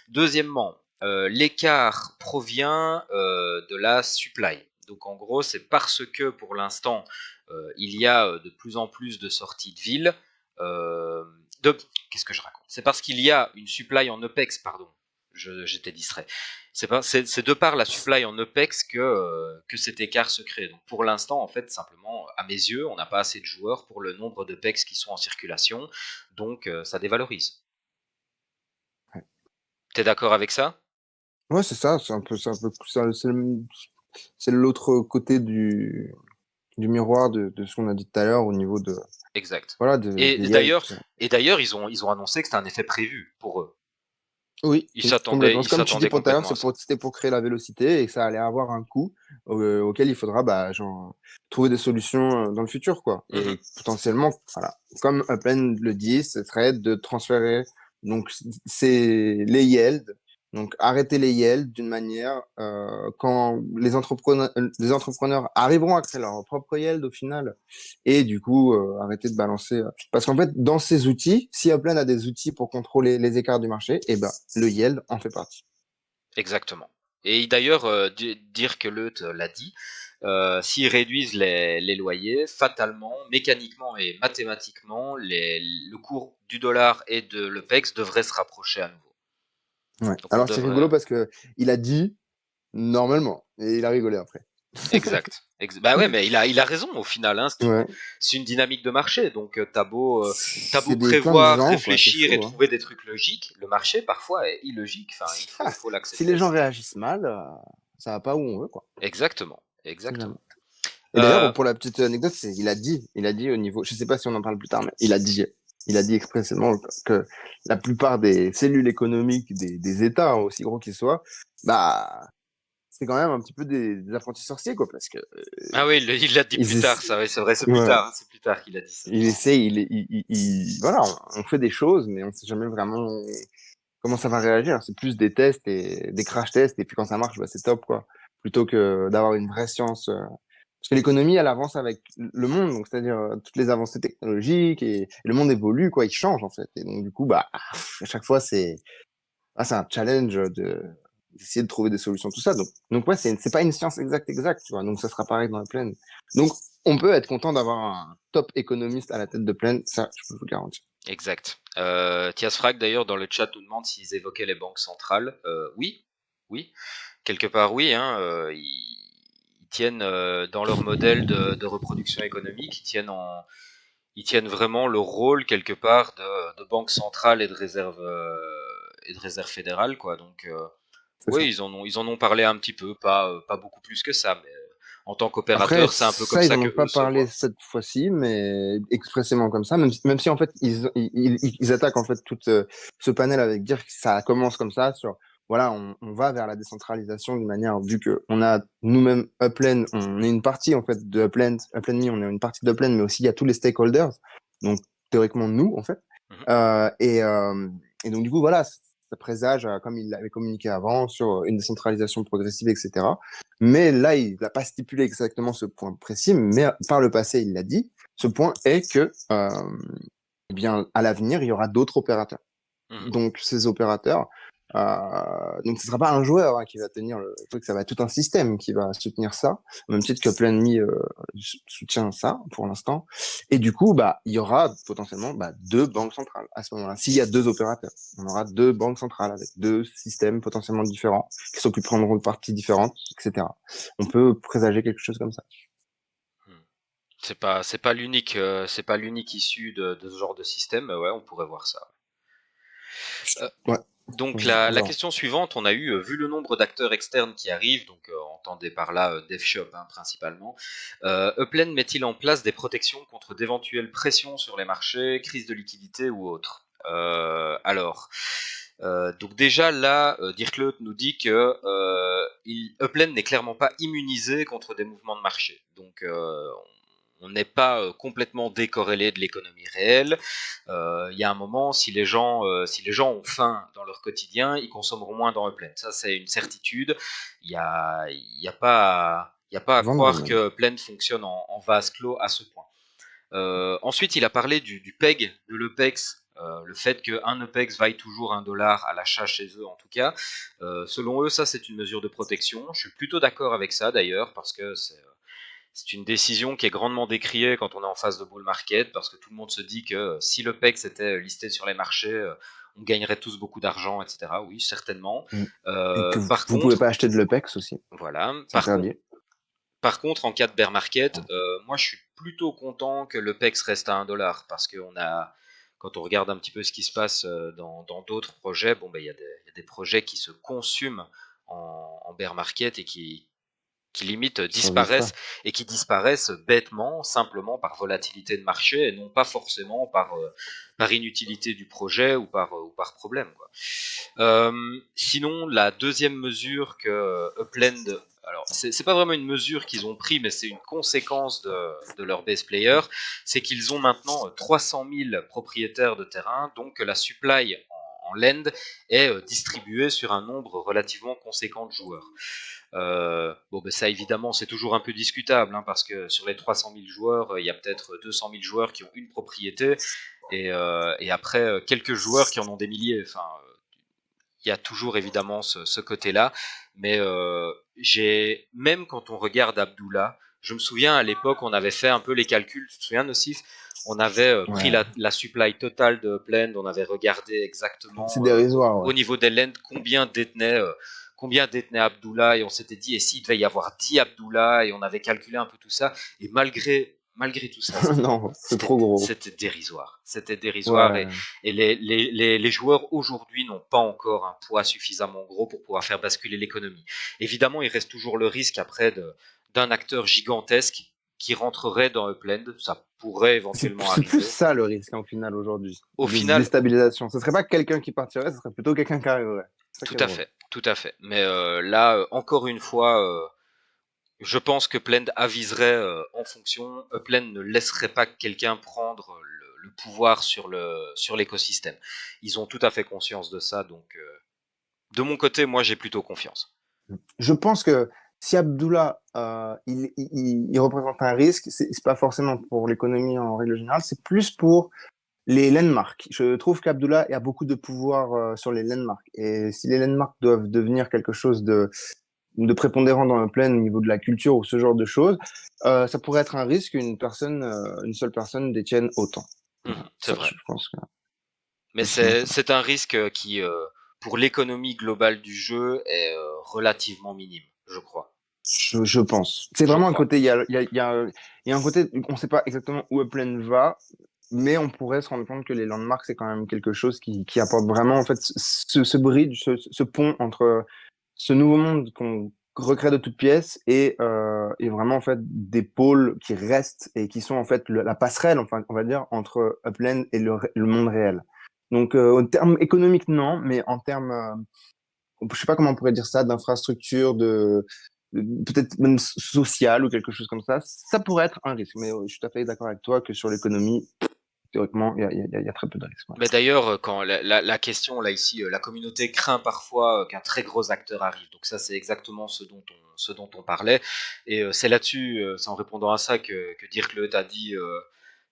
Deuxièmement, l'écart provient de la supply. Donc en gros, c'est parce que pour l'instant, il y a de plus en plus de sorties de ville. Euh, de, Qu'est-ce que je raconte? C'est parce qu'il y a une supply en OPEX, pardon. J'étais distrait. C'est de par la supply en OPEX que cet écart se crée. Donc pour l'instant, en fait, simplement, à mes yeux, on n'a pas assez de joueurs pour le nombre d'OPEX qui sont en circulation. Donc ça dévalorise. Ouais, T'es d'accord avec ça? ouais c'est ça, c'est l'autre côté du miroir de ce qu'on a dit tout à l'heure au niveau de, Exact. voilà, des yields. Et d'ailleurs, ils ont annoncé que c'était un effet prévu pour eux. Oui, oui, complètement. Ils C'est comme tu dis s'attendaient pour tout à l'heure, complètement à ça. c'était pour créer la vélocité et que ça allait avoir un coût auquel il faudra bah, genre, trouver des solutions dans le futur, quoi. Mhm. Et potentiellement, voilà, comme Upland le dit, ce serait de transférer donc c'est les yields, donc arrêter les yields d'une manière quand les entrepreneurs arriveront à créer leur propre yield au final et du coup arrêter de balancer parce qu'en fait dans ces outils si Upland a des outils pour contrôler les écarts du marché et ben le yield en fait partie. Exactement. Et d'ailleurs, dire que Leut l'a dit, s'ils réduisent les loyers, fatalement, mécaniquement et mathématiquement, le cours du dollar et de l'EPEX devrait se rapprocher à nouveau. Ouais. Donc on Alors c'est devrait. rigolo parce que il a dit normalement et il a rigolé après. Exact. Bah ouais, mais il a raison au final. Hein, Ouais. c'est une dynamique de marché. Donc t'as beau C'est des plein de prévoir, gens quoi, c'est réfléchir et chaud. Hein. trouver des trucs logiques, le marché parfois est illogique. Enfin, faut Si les l'accepter. gens réagissent mal, ça va pas où on veut quoi. Exactement, C'est jamais. exactement. Et d'ailleurs, Euh, pour la petite anecdote, il a dit au niveau, je sais pas si on en parle plus tard, mais il a dit expressément que la plupart des cellules économiques des États, hein, aussi gros qu'ils soient, bah, c'est quand même un petit peu des apprentis sorciers, quoi, parce que Ah oui, il l'a dit plus ils tard, essa- ça, ouais, c'est vrai, c'est plus ouais, tard, hein, c'est plus tard qu'il a dit ça. il essaie, voilà, on fait des choses, mais on sait jamais vraiment comment ça va réagir. C'est plus des tests et des crash tests, et puis quand ça marche, bah, c'est top, quoi. Plutôt que d'avoir une vraie science. Parce que l'économie, elle avance avec le monde, donc c'est-à-dire toutes les avancées technologiques, et le monde évolue, quoi, il change, en fait. Et donc, du coup, bah, à chaque fois, c'est un challenge d'essayer de trouver des solutions, tout ça. Donc ouais, c'est pas une science exacte, tu vois. Donc, ça sera pareil dans la plaine. Donc, on peut être content d'avoir un top économiste à la tête de plaine, ça, je peux vous le garantir. Exact. Tiasfrag d'ailleurs dans le chat nous demande s'ils évoquaient les banques centrales. Oui, oui, quelque part oui. Hein, ils tiennent dans leur modèle de reproduction économique, ils tiennent vraiment le rôle quelque part de banque centrale et de réserve fédérale, quoi. Donc C'est oui, ça. ils en ont parlé un petit peu, pas beaucoup plus que ça, mais en tant Après, qu'opérateur, c'est un peu comme ça, ils ça en que ont eux pas se parlé voient. cette fois-ci, mais expressément comme ça, même si en fait, ils attaquent en fait tout ce panel avec dire que ça commence comme ça, sur, voilà, on va vers la décentralisation d'une manière, vu que on a nous-mêmes Upland, on est une partie en fait de Upland, Upland Me, on est une partie d'Upland, mais aussi il y a tous les stakeholders, donc théoriquement nous, en fait. Mhm. Euh, et, euh, et donc, du coup, voilà, ça présage, comme il l'avait communiqué avant, sur une décentralisation progressive, etc. Mais là, il n'a pas stipulé exactement ce point précis, mais par le passé, il l'a dit. Ce point est que, eh bien, à l'avenir, il y aura d'autres opérateurs. Mhm. Donc, ces opérateurs, donc ce sera pas un joueur qui va tenir le truc, ça va être tout un système qui va soutenir ça, au même titre que PlanMe soutient ça pour l'instant. Et du coup, bah, il y aura potentiellement deux banques centrales à ce moment-là. S'il y a deux opérateurs, on aura deux banques centrales avec deux systèmes potentiellement différents qui s'occuperont de parties différentes, etc. On peut présager quelque chose comme ça. Mhm. C'est pas l'unique issue de ce genre de système, mais ouais, on pourrait voir ça. Euh, Ouais, donc on la verra. question suivante, on a eu, vu le nombre d'acteurs externes qui arrivent, donc entendez par là DevShop hein, principalement, Upland met-il en place des protections contre d'éventuelles pressions sur les marchés, crise de liquidité ou autres donc déjà là, Dirk Leut nous dit que Upland n'est clairement pas immunisé contre des mouvements de marché. Donc on n'est pas complètement décorrélé de l'économie réelle. Il y a un moment, si les gens ont faim dans leur quotidien, ils consommeront moins dans Upland. Ça, c'est une certitude. Il y a pas à Vendre croire même. que Upland fonctionne en vase clos à ce point. Ensuite, il a parlé du PEG, de l'EPEX, le fait qu'un EPEX vaille toujours $1 à l'achat chez eux en tout cas. Selon eux, ça c'est une mesure de protection. Je suis plutôt d'accord avec ça d'ailleurs, parce que c'est une décision qui est grandement décriée quand on est en phase de bull market, parce que tout le monde se dit que si le PEX était listé sur les marchés, on gagnerait tous beaucoup d'argent, etc. Oui, certainement. Mm. Et que Par vous pouvez contre, pas acheter de l'Upex aussi. voilà. C'est interdit. Par contre, en cas de bear market, moi je suis plutôt content que le PEX reste à $1 parce quand on regarde un petit peu ce qui se passe dans d'autres projets, bon, ben, il y a des projets qui se consument en bear market et qui limite Qui survivent disparaissent pas. et qui disparaissent bêtement, simplement par volatilité de marché et non pas forcément par inutilité du projet ou par problème, quoi. Sinon, la deuxième mesure que Upland, alors c'est pas vraiment une mesure qu'ils ont pris, mais c'est une conséquence de leur base player, c'est qu'ils ont maintenant 300 000 propriétaires de terrain, donc la supply en land est distribuée sur un nombre relativement conséquent de joueurs. Bon, ben ça évidemment c'est toujours un peu discutable, hein, parce que sur les 300 000 joueurs, il y a peut-être 200 000 joueurs qui ont une propriété, et après quelques joueurs qui en ont des milliers. Enfin, il y a toujours évidemment ce côté-là, mais même quand on regarde Abdullah, je me souviens à l'époque on avait fait un peu les calculs, tu te souviens Nocif? On avait pris Ouais. la supply totale de Upland, on avait regardé C'est exactement dérisoire, ouais. au niveau des lands combien détenait Abdullah, et on s'était dit et s'il devait y avoir 10 Abdullah, et on avait calculé un peu tout ça, et malgré tout ça, Non, c'est trop gros. c'était dérisoire. C'était dérisoire, Ouais. et les joueurs aujourd'hui n'ont pas encore un poids suffisamment gros pour pouvoir faire basculer l'économie. Évidemment, il reste toujours le risque après d'un acteur gigantesque qui rentrerait dans Upland. Ça pourrait éventuellement C'est plus arriver. ça le risque, en final, aujourd'hui. Au De final, déstabilisation. Ce serait pas quelqu'un qui partirait, ce serait plutôt quelqu'un qui arriverait. C'est ça tout qui est à drôle. fait, tout à fait. Mais là, encore une fois, je pense que Upland aviserait en fonction. Upland ne laisserait pas quelqu'un prendre le pouvoir sur l'écosystème. Ils ont tout à fait conscience de ça, donc de mon côté, moi j'ai plutôt confiance. Je pense que si Abdullah, il représente un risque, c'est pas forcément pour l'économie en règle générale, c'est plus pour les landmarks. Je trouve qu'Abdullah a beaucoup de pouvoir sur les landmarks. Et si les landmarks doivent devenir quelque chose de prépondérant dans le plein au niveau de la culture ou ce genre de choses, ça pourrait être un risque qu'une une seule personne détienne autant. Voilà. C'est Ça, vrai. je pense que Mais c'est un peu. c'est un risque qui, pour l'économie globale du jeu, est relativement minime, je crois. Je pense. C'est Je vraiment un crois. côté, il y a un côté, on ne sait pas exactement où Upland va, mais on pourrait se rendre compte que les landmarks, c'est quand même quelque chose qui apporte vraiment, en fait, ce bridge, ce pont entre ce nouveau monde qu'on recrée de toutes pièces et vraiment, en fait, des pôles qui restent et qui sont, en fait, la passerelle, enfin, on va dire, entre Upland et le monde réel. Donc, en termes économiques, non, mais en termes, je sais pas comment on pourrait dire ça, d'infrastructure, peut-être même social ou quelque chose comme ça pourrait être un risque. Mais je suis tout à fait d'accord avec toi que sur l'économie, théoriquement, il y a très peu de risques. Ouais. Mais d'ailleurs, quand la question là ici, la communauté craint parfois qu'un très gros acteur arrive. Donc ça, c'est exactement ce dont on parlait. Et c'est là-dessus, c'est en répondant à ça que Dirk Leut a dit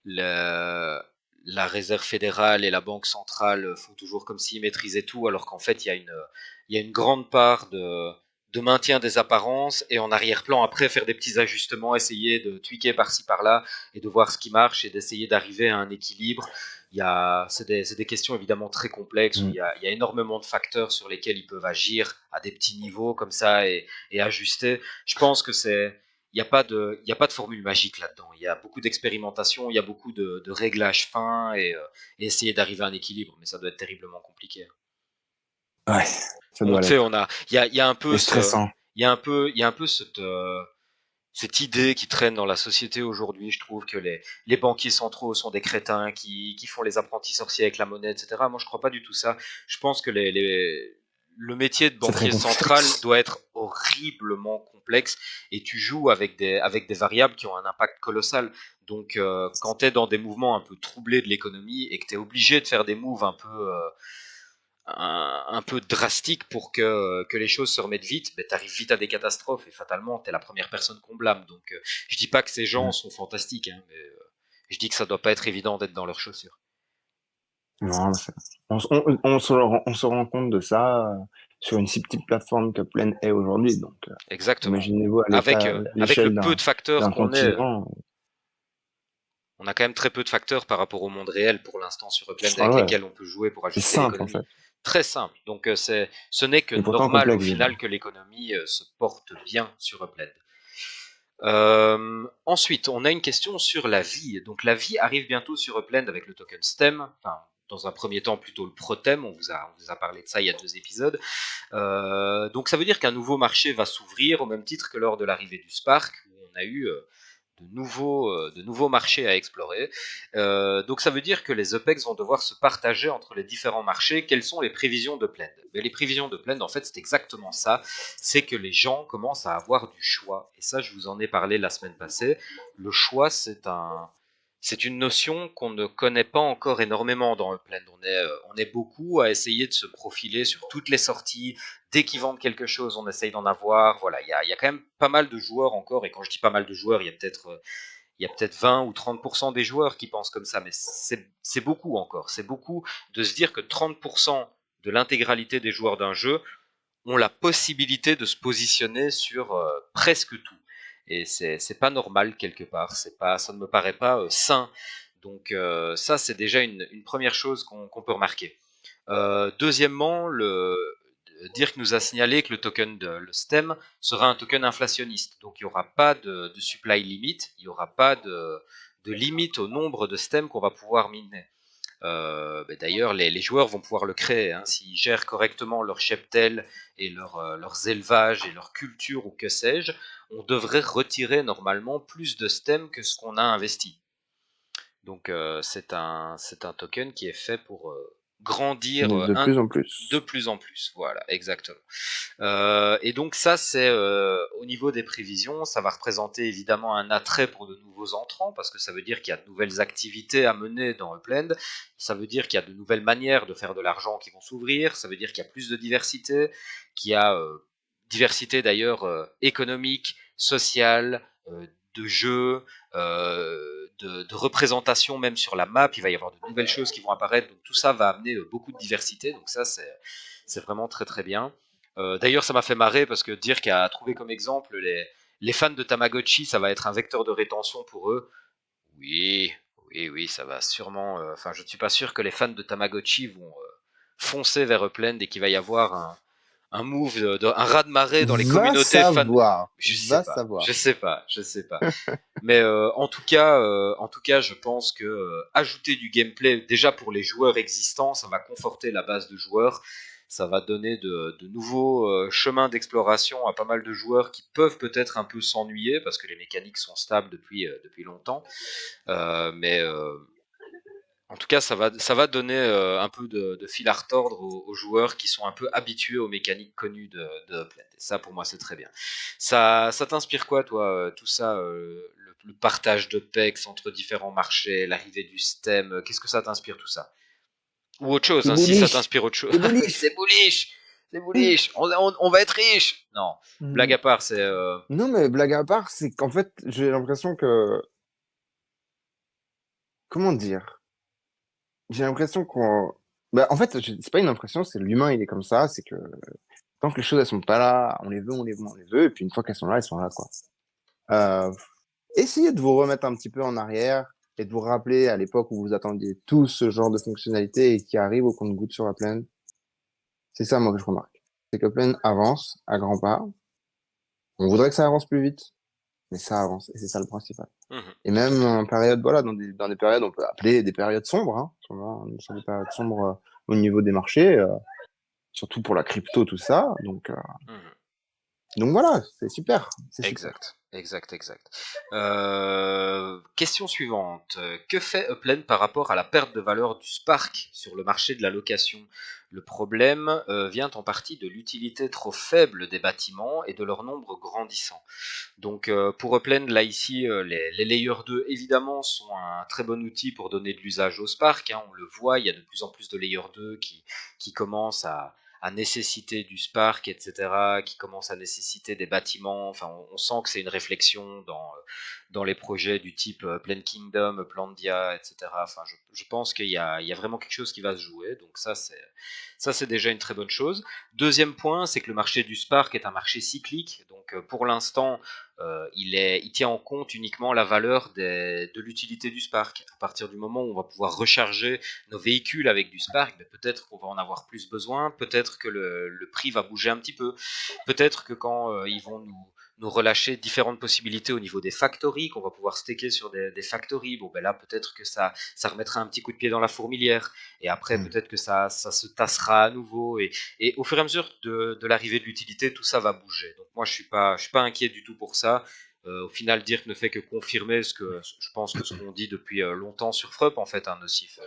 la, la Réserve fédérale et la Banque centrale font toujours comme s'ils maîtrisaient tout, alors qu'en fait, il y a une grande part de maintien des apparences et en arrière-plan, après, faire des petits ajustements, essayer de tweaker par-ci par-là et de voir ce qui marche et d'essayer d'arriver à un équilibre. C'est des questions évidemment très complexes où Mm. il y a énormément de facteurs sur lesquels ils peuvent agir à des petits niveaux comme ça et ajuster. Je pense que il y a pas de formule magique là-dedans. Il y a beaucoup d'expérimentation, il y a beaucoup de réglages fins et essayer d'arriver à un équilibre, mais ça doit être terriblement compliqué. Ouais, ça On doit tu sais, l'être. il y a un peu Et stressant. il y a un peu cette idée qui traîne dans la société aujourd'hui. Je trouve que les banquiers centraux sont des crétins qui font les apprentis sorciers avec la monnaie, etc. Moi, je crois pas du tout ça. Je pense que le métier de C'est très banquier central complexe. doit être horriblement complexe et tu joues avec des variables qui ont un impact colossal. Donc, quand tu es dans des mouvements un peu troublés de l'économie et que tu es obligé de faire des moves un peu drastique pour que les choses se remettent vite, ben, tu arrives vite à des catastrophes et fatalement, tu es la première personne qu'on blâme. Donc, je dis pas que ces gens Mm. sont fantastiques, hein, mais je dis que ça doit pas être évident d'être dans leurs chaussures. Non, on se rend compte de ça sur une si petite plateforme que Plaine est aujourd'hui. Donc, Exactement. imaginez-vous à Avec le l'échelle peu de facteurs d'un qu'on est, continent. on a quand même très peu de facteurs par rapport au monde réel pour l'instant sur Upland Ah avec ouais, lesquels on peut jouer pour c'est ajuster simple en l'économie. fait. Très simple. Donc, ce n'est que Et pourtant normal au complexe déjà. final que l'économie se porte bien sur Upland. Ensuite, on a une question sur la vie. Donc la vie arrive bientôt sur Upland avec le token STEM. Enfin, dans un premier temps, plutôt le Protem. On vous a parlé de ça il y a 2 épisodes. Donc ça veut dire qu'un nouveau marché va s'ouvrir au même titre que lors de l'arrivée du Spark, où on a eu de nouveaux marchés à explorer. Donc ça veut dire que les OPEX vont devoir se partager entre les différents marchés. Quelles sont les prévisions de Blend? Mais les prévisions de Blend, en fait, c'est exactement ça. C'est que les gens commencent à avoir du choix. Et ça, je vous en ai parlé la semaine passée. Le choix, c'est une notion qu'on ne connaît pas encore énormément dans Upland. On est beaucoup à essayer de se profiler sur toutes les sorties. Dès qu'ils vendent quelque chose, on essaye d'en avoir. Voilà, il y a quand même pas mal de joueurs encore. Et quand je dis pas mal de joueurs, il y a peut-être 20 ou 30% des joueurs qui pensent comme ça. Mais c'est beaucoup encore. C'est beaucoup de se dire que 30% de l'intégralité des joueurs d'un jeu ont la possibilité de se positionner sur presque tout. Et c'est pas normal quelque part. Ça ne me paraît pas sain. Donc ça, c'est déjà une première chose qu'on peut remarquer. Deuxièmement, Dirk nous a signalé que le STEM sera un token inflationniste. Donc il n'y aura pas de supply limit, il n'y aura pas de limite au nombre de STEM qu'on va pouvoir miner. D'ailleurs, les joueurs vont pouvoir le créer, hein, s'ils gèrent correctement leur cheptel et leurs élevages et leur culture ou que sais-je. On devrait retirer normalement plus de STEM que ce qu'on a investi. Donc c'est un token qui est fait pour grandir Mais de plus en plus. de plus en plus. Voilà, exactement. Et donc ça, c'est au niveau des prévisions, ça va représenter évidemment un attrait pour de nouveaux entrants, parce que ça veut dire qu'il y a de nouvelles activités à mener dans Upland, ça veut dire qu'il y a de nouvelles manières de faire de l'argent qui vont s'ouvrir, ça veut dire qu'il y a plus de diversité, qu'il y a diversité d'ailleurs économique, sociale, de jeux, de représentation même sur la map, il va y avoir de nouvelles choses qui vont apparaître, donc tout ça va amener beaucoup de diversité, donc ça c'est vraiment très très bien. D'ailleurs, ça m'a fait marrer parce que Dirk a trouvé comme exemple les fans de Tamagotchi, ça va être un vecteur de rétention pour eux. Oui, oui, oui, ça va sûrement. Enfin, je ne suis pas sûr que les fans de Tamagotchi vont foncer vers Upland et qu'il va y avoir un move, un raz-de-marée dans les Va communautés fans. savoir. Je sais Va pas, savoir. je sais pas, je sais pas. Mais en tout cas, je pense que ajouter du gameplay déjà pour les joueurs existants, ça va conforter la base de joueurs, ça va donner de nouveaux chemins d'exploration à pas mal de joueurs qui peuvent peut-être un peu s'ennuyer parce que les mécaniques sont stables depuis longtemps. Mais en tout cas, ça va donner un peu de fil à retordre aux joueurs qui sont un peu habitués aux mécaniques connues de Upland. Et ça, pour moi, c'est très bien. Ça t'inspire quoi, toi, tout ça, le partage de PEX entre différents marchés, l'arrivée du STEM, qu'est-ce que ça t'inspire tout ça? Ou autre chose, C'est hein, si ça bullish. t'inspire autre chose. C'est bullish. C'est bullish! C'est bullish! On va être riche! Non, blague Hmm. à part, c'est... Non, mais blague à part, c'est qu'en fait, j'ai l'impression que... Comment dire? J'ai l'impression qu'on... Bah, en fait, c'est pas une impression, c'est l'humain, il est comme ça, c'est que tant que les choses, elles sont pas là, on les veut, on les veut, on les veut, et puis une fois qu'elles sont là, elles sont là, quoi. Euh, Essayez de vous remettre un petit peu en arrière et de vous rappeler à l'époque où vous attendiez tout ce genre de fonctionnalités et qui arrive au compte-gouttes sur la plaine. C'est ça, moi, que je remarque. C'est que Upland avance à grands pas. On voudrait que ça avance plus vite, mais ça avance, et c'est ça le principal. mhm, Et même en période, voilà, dans des périodes, on peut appeler des périodes sombres, hein, sur des périodes sombres au niveau des marchés, surtout pour la crypto, tout ça. mhm. Donc voilà, c'est super, c'est super. Exact, exact, exact. Question suivante. Que fait Upland par rapport à la perte de valeur du Spark sur le marché de la location? Le problème vient en partie de l'utilité trop faible des bâtiments et de leur nombre grandissant. Donc pour Upland, là ici, les Layer 2 évidemment sont un très bon outil pour donner de l'usage au Spark, hein, on le voit, il y a de plus en plus de Layer 2 qui commencent à nécessiter du Spark, etc., qui commencent à nécessiter des bâtiments. Enfin, on sent que c'est une réflexion dans les projets du type Plan Kingdom, Plandia, etc. Enfin, je pense il y a vraiment quelque chose qui va se jouer. Donc ça, c'est déjà une très bonne chose. Deuxième point, c'est que le marché du Spark est un marché cyclique. Donc pour l'instant, il tient en compte uniquement la valeur de l'utilité du Spark. À partir du moment où on va pouvoir recharger nos véhicules avec du Spark, ben peut-être qu'on va en avoir plus besoin, peut-être que le prix va bouger un petit peu, peut-être que quand ils vont nous relâcher différentes possibilités au niveau des factories, qu'on va pouvoir stacker sur des factories, bon ben là peut-être que ça remettra un petit coup de pied dans la fourmilière, et après Hmm. peut-être que ça se tassera à nouveau, et au fur et à mesure de l'arrivée de l'utilité, tout ça va bouger. Donc moi je suis pas inquiet du tout pour ça. Au final, Dirk ne fait que confirmer ce que je pense que ce qu'on dit depuis longtemps sur Frup, en fait, un nocif.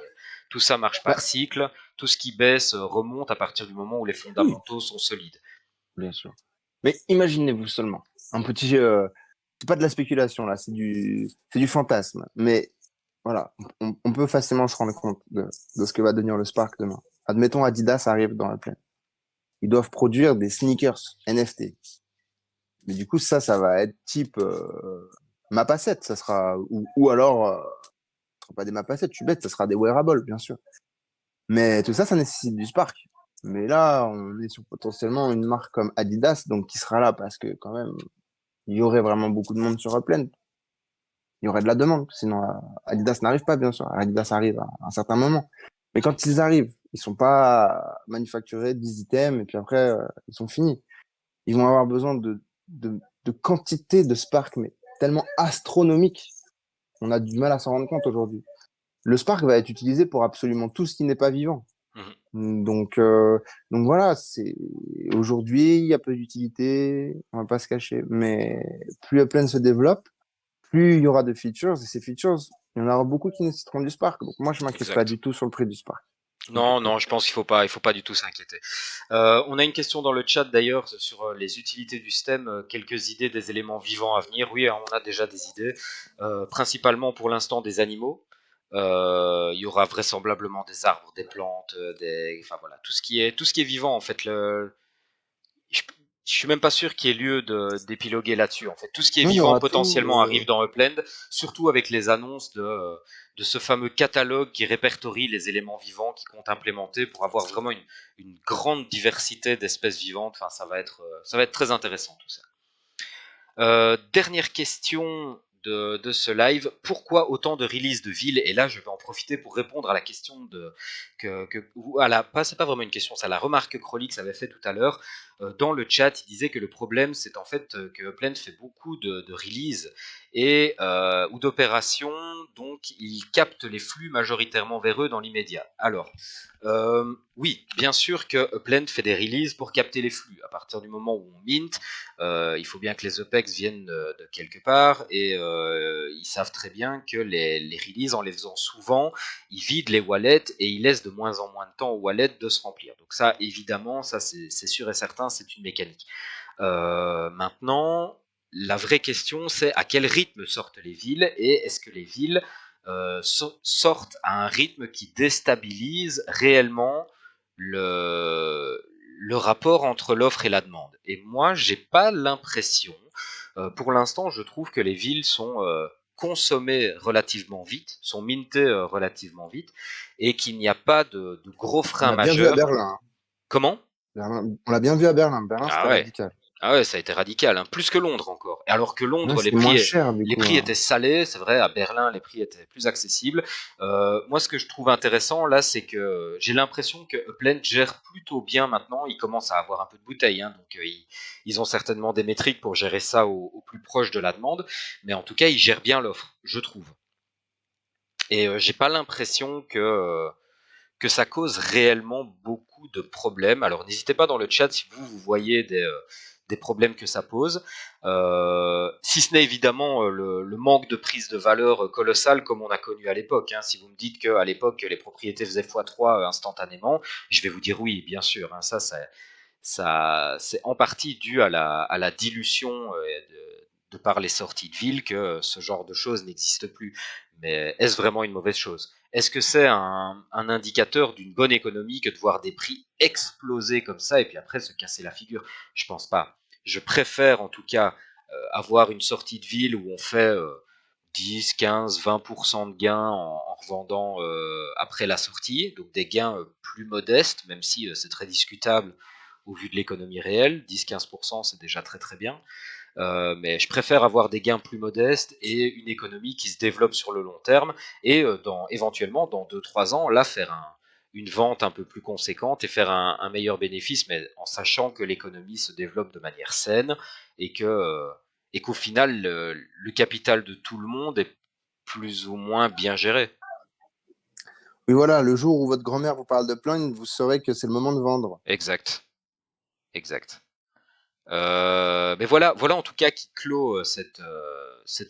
Tout ça marche par Bah, cycle. Tout ce qui baisse remonte à partir du moment où les oui, fondamentaux sont solides. bien sûr. Mais imaginez-vous seulement, un petit, c'est pas de la spéculation là, c'est du fantasme. Mais voilà, on peut facilement se rendre compte de ce que va devenir le Spark demain. Admettons Adidas arrive dans la plaine. Ils doivent produire des sneakers NFT. Mais du coup, ça va être type map asset. Ça sera, ou alors, ce sera pas des map assets, je suis bête, ça sera des wearables, bien sûr. Mais tout ça, ça nécessite du Spark. Mais là, on est sur potentiellement une marque comme Adidas, donc qui sera là parce que quand même, il y aurait vraiment beaucoup de monde sur Upland. Il y aurait de la demande. Sinon, Adidas n'arrive pas, bien sûr. Adidas arrive à un certain moment. Mais quand ils arrivent, ils sont pas manufacturés 10 items et puis après, ils sont finis. Ils vont avoir besoin de quantité de Spark, mais tellement astronomique. On a du mal à s'en rendre compte aujourd'hui. Le Spark va être utilisé pour absolument tout ce qui n'est pas vivant. Mhm. Donc, euh, donc voilà, c'est aujourd'hui il y a peu d'utilité, on va pas se cacher, mais plus Upland se développe, plus il y aura de features et ces features, il y en aura beaucoup qui nécessiteront du Spark. Donc moi je m'inquiète pas Exact. du tout sur le prix du Spark. Non, non, je pense il faut pas du tout s'inquiéter. On a une question dans le chat d'ailleurs sur les utilités du STEM, quelques idées des éléments vivants à venir. Oui, on a déjà des idées, principalement pour l'instant des animaux. Il y aura vraisemblablement des arbres, des plantes, enfin voilà, tout ce qui est vivant en fait. Je, je suis même pas sûr qu'il y ait lieu d'épiloguer là-dessus. En fait, tout ce qui est Non, il y vivant aura tout. potentiellement arrive dans Upland, surtout avec les annonces de ce fameux catalogue qui répertorie les éléments vivants qui compte implémenter pour avoir vraiment une grande diversité d'espèces vivantes. Enfin, ça va être très intéressant tout ça. Dernière question de ce live. Pourquoi autant de releases de villes? Et là, je vais en profiter pour répondre à la question c'est pas vraiment une question, c'est la remarque que Krolix avait fait tout à l'heure. Dans le chat, il disait que le problème, c'est en fait que Upland fait beaucoup de releases ou d'opérations, donc il capte les flux majoritairement vers eux dans l'immédiat. Alors, oui, bien sûr que Upland fait des releases pour capter les flux. À partir du moment où on mint, il faut bien que les OPEX viennent de quelque part et ils savent très bien que les releases, en les faisant souvent, ils vident les wallets et ils laissent de moins en moins de temps aux wallets de se remplir. Donc ça, évidemment, ça c'est sûr et certain, c'est une mécanique. Maintenant, la vraie question, c'est à quel rythme sortent les villes et est-ce que les villes sortent à un rythme qui déstabilise réellement le, le rapport entre l'offre et la demande. Et moi, j'ai pas l'impression. Pour l'instant, je trouve que les villes sont consommées relativement vite, sont mintées relativement vite, et qu'il n'y a pas de gros On freins l'a bien vu à majeurs. Berlin, hein. Comment? On l'a bien vu à Berlin. Berlin, c'était Ah ouais. radical. Ah ouais, ça a été radical, hein, plus que Londres encore. Et alors que Ouais, Londres, c'était moins cher, du les coup, prix hein. étaient salés, c'est vrai, à Berlin, les prix étaient plus accessibles. Moi, ce que je trouve intéressant, là, c'est que j'ai l'impression que Upland gère plutôt bien maintenant. Ils commencent à avoir un peu de bouteille, hein, donc ils ont certainement des métriques pour gérer ça au plus proche de la demande. Mais en tout cas, ils gèrent bien l'offre, je trouve. Et j'ai pas l'impression que ça cause réellement beaucoup de problèmes. Alors n'hésitez pas dans le chat si vous voyez des problèmes que ça pose. Si ce n'est évidemment le manque de prise de valeur colossal comme on a connu à l'époque. Hein. Si vous me dites qu'à l'époque les propriétés faisaient x3 instantanément, je vais vous dire oui, bien sûr. Hein, ça c'est en partie dû à la dilution de par les sorties de ville que ce genre de choses n'existe plus. Mais est-ce vraiment une mauvaise chose? Est-ce que c'est un indicateur d'une bonne économie que de voir des prix exploser comme ça et puis après se casser la figure? Je pense pas. Je préfère en tout cas avoir une sortie de ville où on fait 10, 15, 20% de gains en revendant après la sortie, donc des gains plus modestes, même si c'est très discutable au vu de l'économie réelle. 10-15%, c'est déjà très très bien. Mais je préfère avoir des gains plus modestes et une économie qui se développe sur le long terme et éventuellement dans 2-3 ans, là, faire une vente un peu plus conséquente et faire un meilleur bénéfice, mais en sachant que l'économie se développe de manière saine et et qu'au final, le capital de tout le monde est plus ou moins bien géré. Oui, voilà, le jour où votre grand-mère vous parle de plainte, vous saurez que c'est le moment de vendre. Exact, exact. Mais voilà, voilà en tout cas qui clôt cette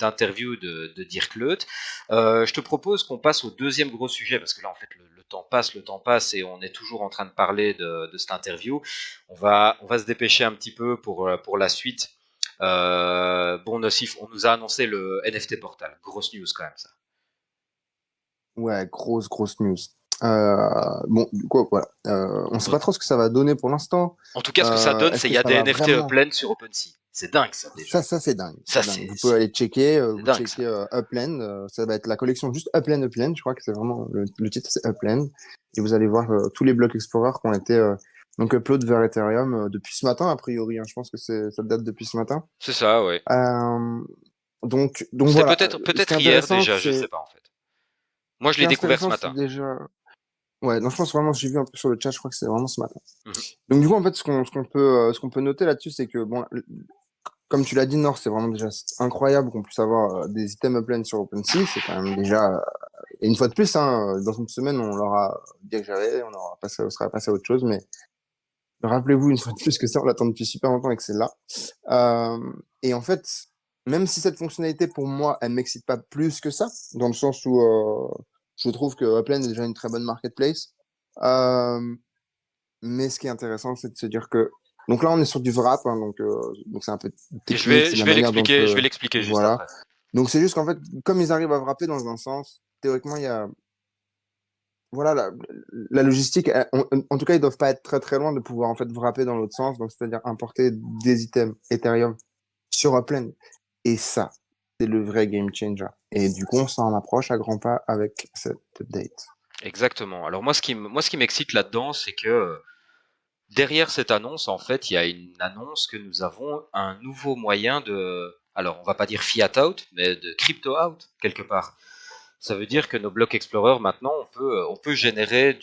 interview de Dirk Leut. Je te propose qu'on passe au deuxième gros sujet, parce que là en fait le temps passe et on est toujours en train de parler de cette interview. On va se dépêcher un petit peu pour la suite. Bon, Nocif, on nous a annoncé le NFT Portal. Grosse news quand même ça. Ouais, grosse news. Bon, du coup, voilà. On sait Bon, pas trop ce que ça va donner pour l'instant. en tout cas, ce que ça donne, Est-ce c'est qu'il que y a ça des va NFT vraiment... Upland sur OpenSea. C'est dingue ça déjà. Ça, c'est dingue. Ça, C'est dingue. Vous pouvez aller checker. c'est Vous dingue ça. checkez Upland. Ça va être la collection juste Upland. Je crois que c'est vraiment le titre, c'est Upland. Et vous allez voir tous les blocs Explorer qui ont été donc upload vers Ethereum depuis ce matin, a priori. Hein. Je pense que ça date depuis ce matin. C'est ça, ouais. Euh, donc C'était voilà. Ce qui est peut-être hier intéressant, déjà, je sais pas en fait. Moi, je l'ai découvert ce c'est matin. déjà. Ouais, non, je pense vraiment, j'ai vu un peu sur le chat, je crois que c'est vraiment ce matin. Mhm. Donc du coup, en fait, ce qu'on peut noter là-dessus, c'est que bon, comme tu l'as dit, Nord, c'est vraiment déjà incroyable qu'on puisse avoir des items upland sur OpenSea. C'est quand même déjà, et une fois de plus, hein, dans une semaine, on l'aura digéré, on sera passé à autre chose, mais rappelez-vous une fois de plus que ça, on l'attend depuis super longtemps et que c'est là. Et en fait, même si cette fonctionnalité, pour moi, elle m'excite pas plus que ça, dans le sens où je trouve que Upland est déjà une très bonne marketplace. Euh, mais ce qui est intéressant, c'est de se dire que donc là, on est sur du wrap, hein, donc c'est un peu Et je technique, vais, c'est je la vais manière dont l'expliquer, je vais l'expliquer juste voilà. après. Donc c'est juste qu'en fait, comme ils arrivent à wrapper dans un sens, théoriquement, il y a voilà, la logistique, en tout cas, ils doivent pas être très très loin de pouvoir en fait wrapper dans l'autre sens, donc c'est-à-dire importer des items Ethereum sur Upland. Et ça, c'est le vrai game changer. Et du coup, on s'en approche à grands pas avec cette update. Exactement. Alors moi, ce qui m'excite là-dedans, c'est que derrière cette annonce, en fait, il y a une annonce que nous avons un nouveau moyen de, alors on va pas dire fiat out, mais de crypto out quelque part. Ça veut dire que nos blocs Explorer maintenant, on peut générer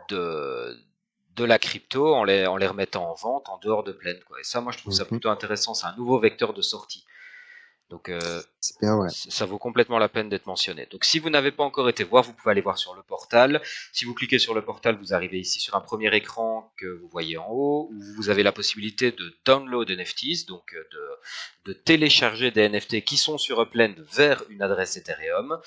de, de la crypto en les remettant en vente en dehors de Blend, quoi. Et ça, moi, je trouve ça Mhm. plutôt intéressant. C'est un nouveau vecteur de sortie. Donc, C'est bien, ouais. ça vaut complètement la peine d'être mentionné. Donc si vous n'avez pas encore été voir, vous pouvez aller voir sur le portal. Si vous cliquez sur le portal, vous arrivez ici sur un premier écran que vous voyez en haut, où vous avez la possibilité de download NFTs, donc de télécharger des NFT qui sont sur Upland vers une adresse Ethereum.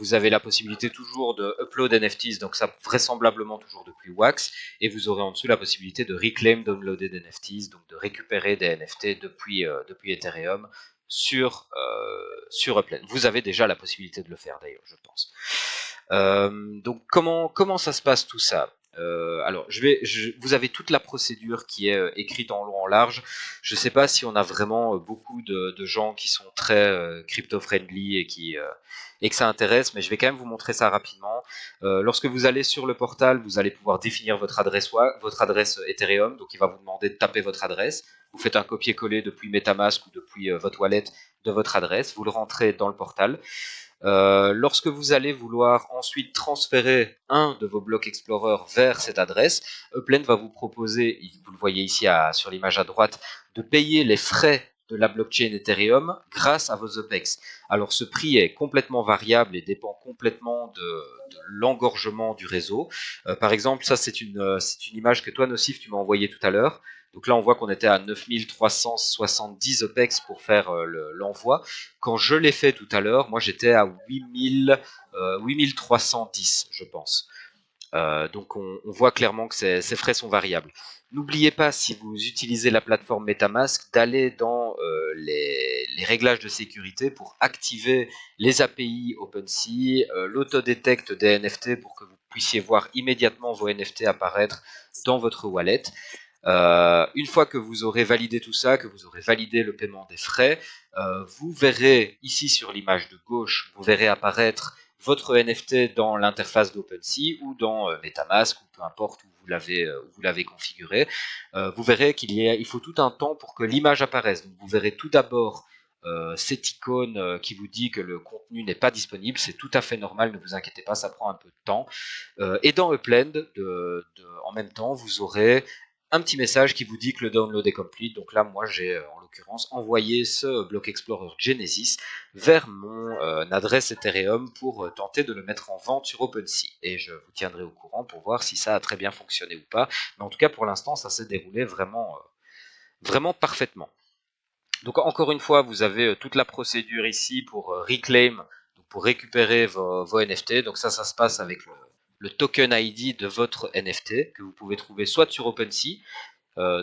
Vous avez la possibilité toujours de upload NFTs, donc ça vraisemblablement toujours depuis Wax, et vous aurez en dessous la possibilité de reclaim downloaded NFTs, donc de récupérer des NFT depuis Ethereum sur Upland. Vous avez déjà la possibilité de le faire d'ailleurs, je pense. Donc comment ça se passe tout ça? Alors, vous avez toute la procédure qui est écrite en long en large. Je ne sais pas si on a vraiment beaucoup de gens qui sont très crypto-friendly et que ça intéresse, mais je vais quand même vous montrer ça rapidement. Lorsque vous allez sur le portal, vous allez pouvoir définir votre adresse Ethereum. Donc, il va vous demander de taper votre adresse. Vous faites un copier-coller depuis MetaMask ou depuis votre wallet de votre adresse. Vous le rentrez dans le portal. Lorsque vous allez vouloir ensuite transférer un de vos blocs Explorer vers cette adresse, Upland va vous proposer, vous le voyez ici sur l'image à droite, de payer les frais de la blockchain Ethereum grâce à vos UPEX. Alors ce prix est complètement variable et dépend complètement de l'engorgement du réseau. Par exemple, ça c'est une image que toi Nocif tu m'as envoyée tout à l'heure. Donc là on voit qu'on était à 9370 UPEX pour faire l'envoi. Quand je l'ai fait tout à l'heure, moi j'étais à 8310, je pense. Donc on voit clairement que ces frais sont variables. N'oubliez pas, si vous utilisez la plateforme MetaMask, d'aller dans les réglages de sécurité pour activer les API OpenSea, l'autodetect des NFT pour que vous puissiez voir immédiatement vos NFT apparaître dans votre wallet. Une fois que vous aurez validé tout ça, que vous aurez validé le paiement des frais, vous verrez ici sur l'image de gauche, vous verrez apparaître votre NFT dans l'interface d'OpenSea ou dans MetaMask ou peu importe où vous l'avez configuré. Vous verrez il faut tout un temps pour que l'image apparaisse. Donc vous verrez tout d'abord cette icône qui vous dit que le contenu n'est pas disponible. C'est tout à fait normal, ne vous inquiétez pas, ça prend un peu de temps. Et dans Upland, en même temps, vous aurez un petit message qui vous dit que le download est complete. Donc là, moi, j'ai en l'occurrence envoyé ce Block Explorer Genesis vers mon adresse Ethereum pour tenter de le mettre en vente sur OpenSea. Et je vous tiendrai au courant pour voir si ça a très bien fonctionné ou pas. Mais en tout cas, pour l'instant, ça s'est déroulé vraiment parfaitement. Donc encore une fois, vous avez toute la procédure ici pour reclaim, donc pour récupérer vos NFT. Donc ça se passe avec le token ID de votre NFT que vous pouvez trouver soit sur OpenSea,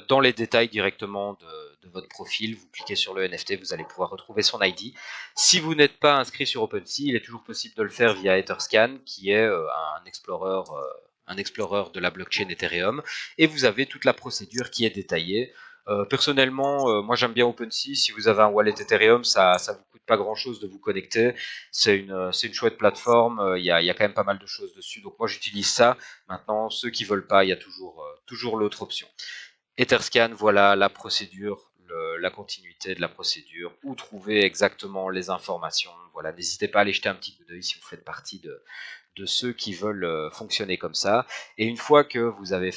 dans les détails directement de votre profil, vous cliquez sur le NFT, vous allez pouvoir retrouver son ID. Si vous n'êtes pas inscrit sur OpenSea, il est toujours possible de le faire via Etherscan, qui est un explorer de la blockchain Ethereum, et vous avez toute la procédure qui est détaillée. Personnellement, moi j'aime bien OpenSea. Si vous avez un wallet Ethereum, ça vous coûte pas grand chose de vous connecter. C'est une chouette plateforme. Il y a quand même pas mal de choses dessus. Donc moi j'utilise ça. Maintenant, ceux qui veulent pas, il y a toujours l'autre option. Etherscan, voilà la procédure, la continuité de la procédure, où trouver exactement les informations. Voilà, n'hésitez pas à aller jeter un petit coup d'œil si vous faites partie de ceux qui veulent fonctionner comme ça. Et une fois que vous avez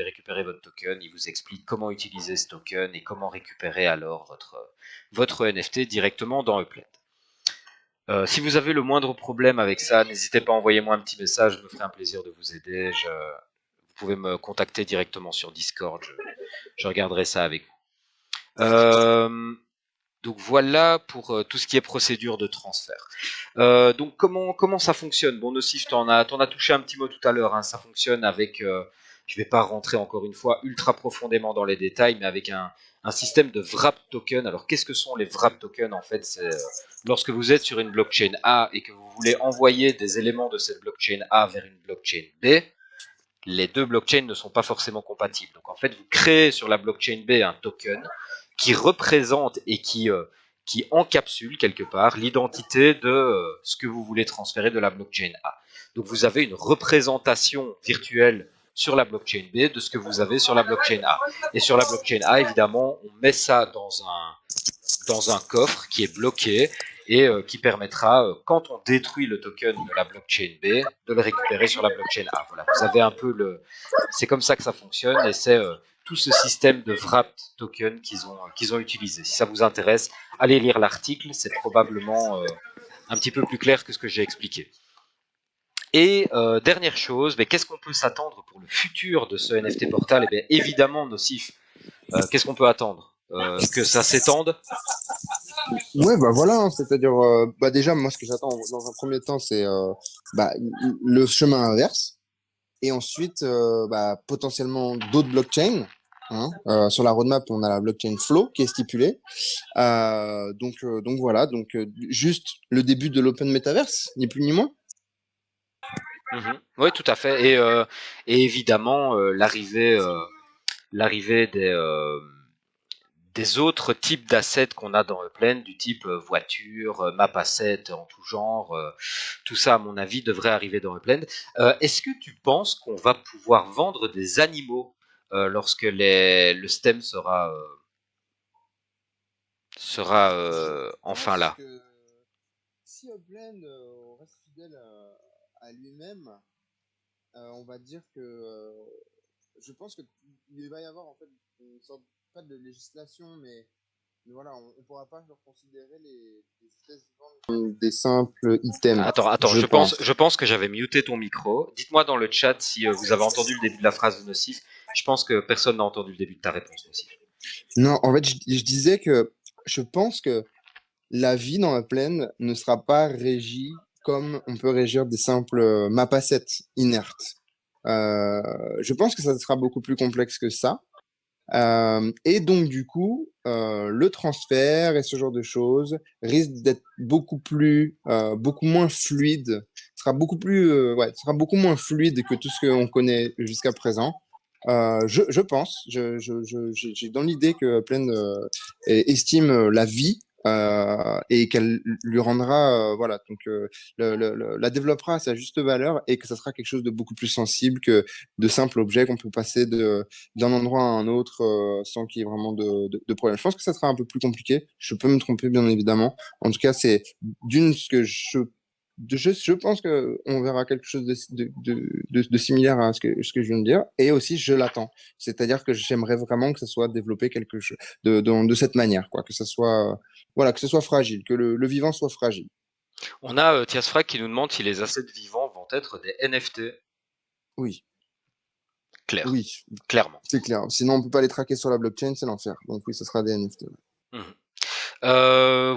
récupéré votre token, il vous explique comment utiliser ce token et comment récupérer alors votre NFT directement dans Upland. Si vous avez le moindre problème avec ça, n'hésitez pas à envoyer moi un petit message, je me ferai un plaisir de vous aider. Vous pouvez me contacter directement sur Discord, je regarderai ça avec vous. Euh, Donc voilà pour tout ce qui est procédure de transfert. Donc comment ça fonctionne? Bon, Nocif, t'en as touché un petit mot tout à l'heure, hein. Ça fonctionne avec, je vais pas rentrer encore une fois ultra profondément dans les détails, mais avec un système de wrap token. Alors qu'est-ce que sont les wrap tokens? En fait, c'est lorsque vous êtes sur une blockchain A et que vous voulez envoyer des éléments de cette blockchain A vers une blockchain B, les deux blockchains ne sont pas forcément compatibles. Donc en fait, vous créez sur la blockchain B un token qui représente et qui encapsule quelque part l'identité de ce que vous voulez transférer de la blockchain A. Donc vous avez une représentation virtuelle sur la blockchain B de ce que vous avez sur la blockchain A. Et sur la blockchain A, évidemment, on met ça dans un coffre qui est bloqué et qui permettra, quand on détruit le token de la blockchain B, de le récupérer sur la blockchain A. Voilà, vous avez un peu c'est comme ça que ça fonctionne et c'est tout ce système de wrapped token qu'ils ont utilisé. Si ça vous intéresse, allez lire l'article, c'est probablement un petit peu plus clair que ce que j'ai expliqué. Et dernière chose, mais qu'est-ce qu'on peut s'attendre pour le futur de ce NFT portal? Eh bien, évidemment, Nocif, qu'est-ce qu'on peut attendre? Que ça s'étende? Ouais, bah voilà, hein, c'est-à-dire, bah déjà, moi, ce que j'attends dans un premier temps, c'est bah, le chemin inverse, et ensuite, bah, potentiellement d'autres blockchains. Hein. Sur la roadmap, on a la blockchain Flow qui est stipulée. Donc voilà, juste le début de l'open metaverse, ni plus ni moins. Oui, tout à fait. Et évidemment, l'arrivée des autres types d'assets qu'on a dans Upland, du type voiture, map asset en tout genre, tout ça, à mon avis, devrait arriver dans Upland. Est-ce que tu penses qu'on va pouvoir vendre des animaux lorsque le stem sera Je enfin pense là? que si Upland reste fidèle à lui-même, on va dire que je pense qu'il va y avoir en fait une sorte, pas de législation, mais voilà, on ne pourra pas leur considérer les espèces vivantes comme des simples items, Attends, je pense. je pense que j'avais muté ton micro. Dites-moi dans le chat si vous avez entendu le début de la phrase de Nocif. Je pense que personne n'a entendu le début de ta réponse, Nocif. Non, en fait, je disais que je pense que la vie dans la plaine ne sera pas régie comme on peut régir des simples map assets inertes. Je pense que ça sera beaucoup plus complexe que ça. Et donc, du coup, le transfert et ce genre de choses risque d'être beaucoup moins fluide, sera beaucoup moins fluide que tout ce qu'on connaît jusqu'à présent. Je pense, j'ai dans l'idée que Plaine estime la vie et qu'elle lui rendra, voilà, la développera à sa juste valeur et que ça sera quelque chose de beaucoup plus sensible que de simples objets qu'on peut passer d'un endroit à un autre sans qu'il y ait vraiment de problème. Je pense que ça sera un peu plus compliqué. Je peux me tromper, bien évidemment. En tout cas, c'est d'une ce que je pense que on verra quelque chose de similaire à ce que je viens de dire. Et aussi, je l'attends. C'est-à-dire que j'aimerais vraiment que ça soit développé quelque chose de cette manière, quoi. Que ça soit, voilà, que ce soit fragile, que le vivant soit fragile. On a Tiasfrag qui nous demande si les assets vivants vont être des NFT. Oui, Claire, oui, clairement. c'est clair. Sinon, on peut pas les traquer sur la blockchain, c'est l'enfer. Donc oui, ce sera des NFT. Mhm.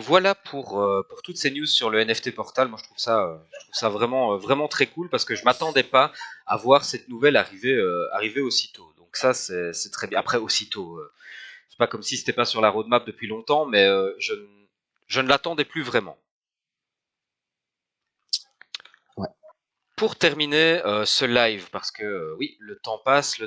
Voilà pour toutes ces news sur le NFT portal. Moi, je trouve ça vraiment, vraiment très cool parce que je m'attendais pas à voir cette nouvelle arriver aussitôt. Donc ça, c'est très bien. Après, aussitôt, c'est pas comme si c'était pas sur la roadmap depuis longtemps, mais je ne l'attendais plus vraiment. Ouais. Pour terminer ce live, parce que oui, le temps passe,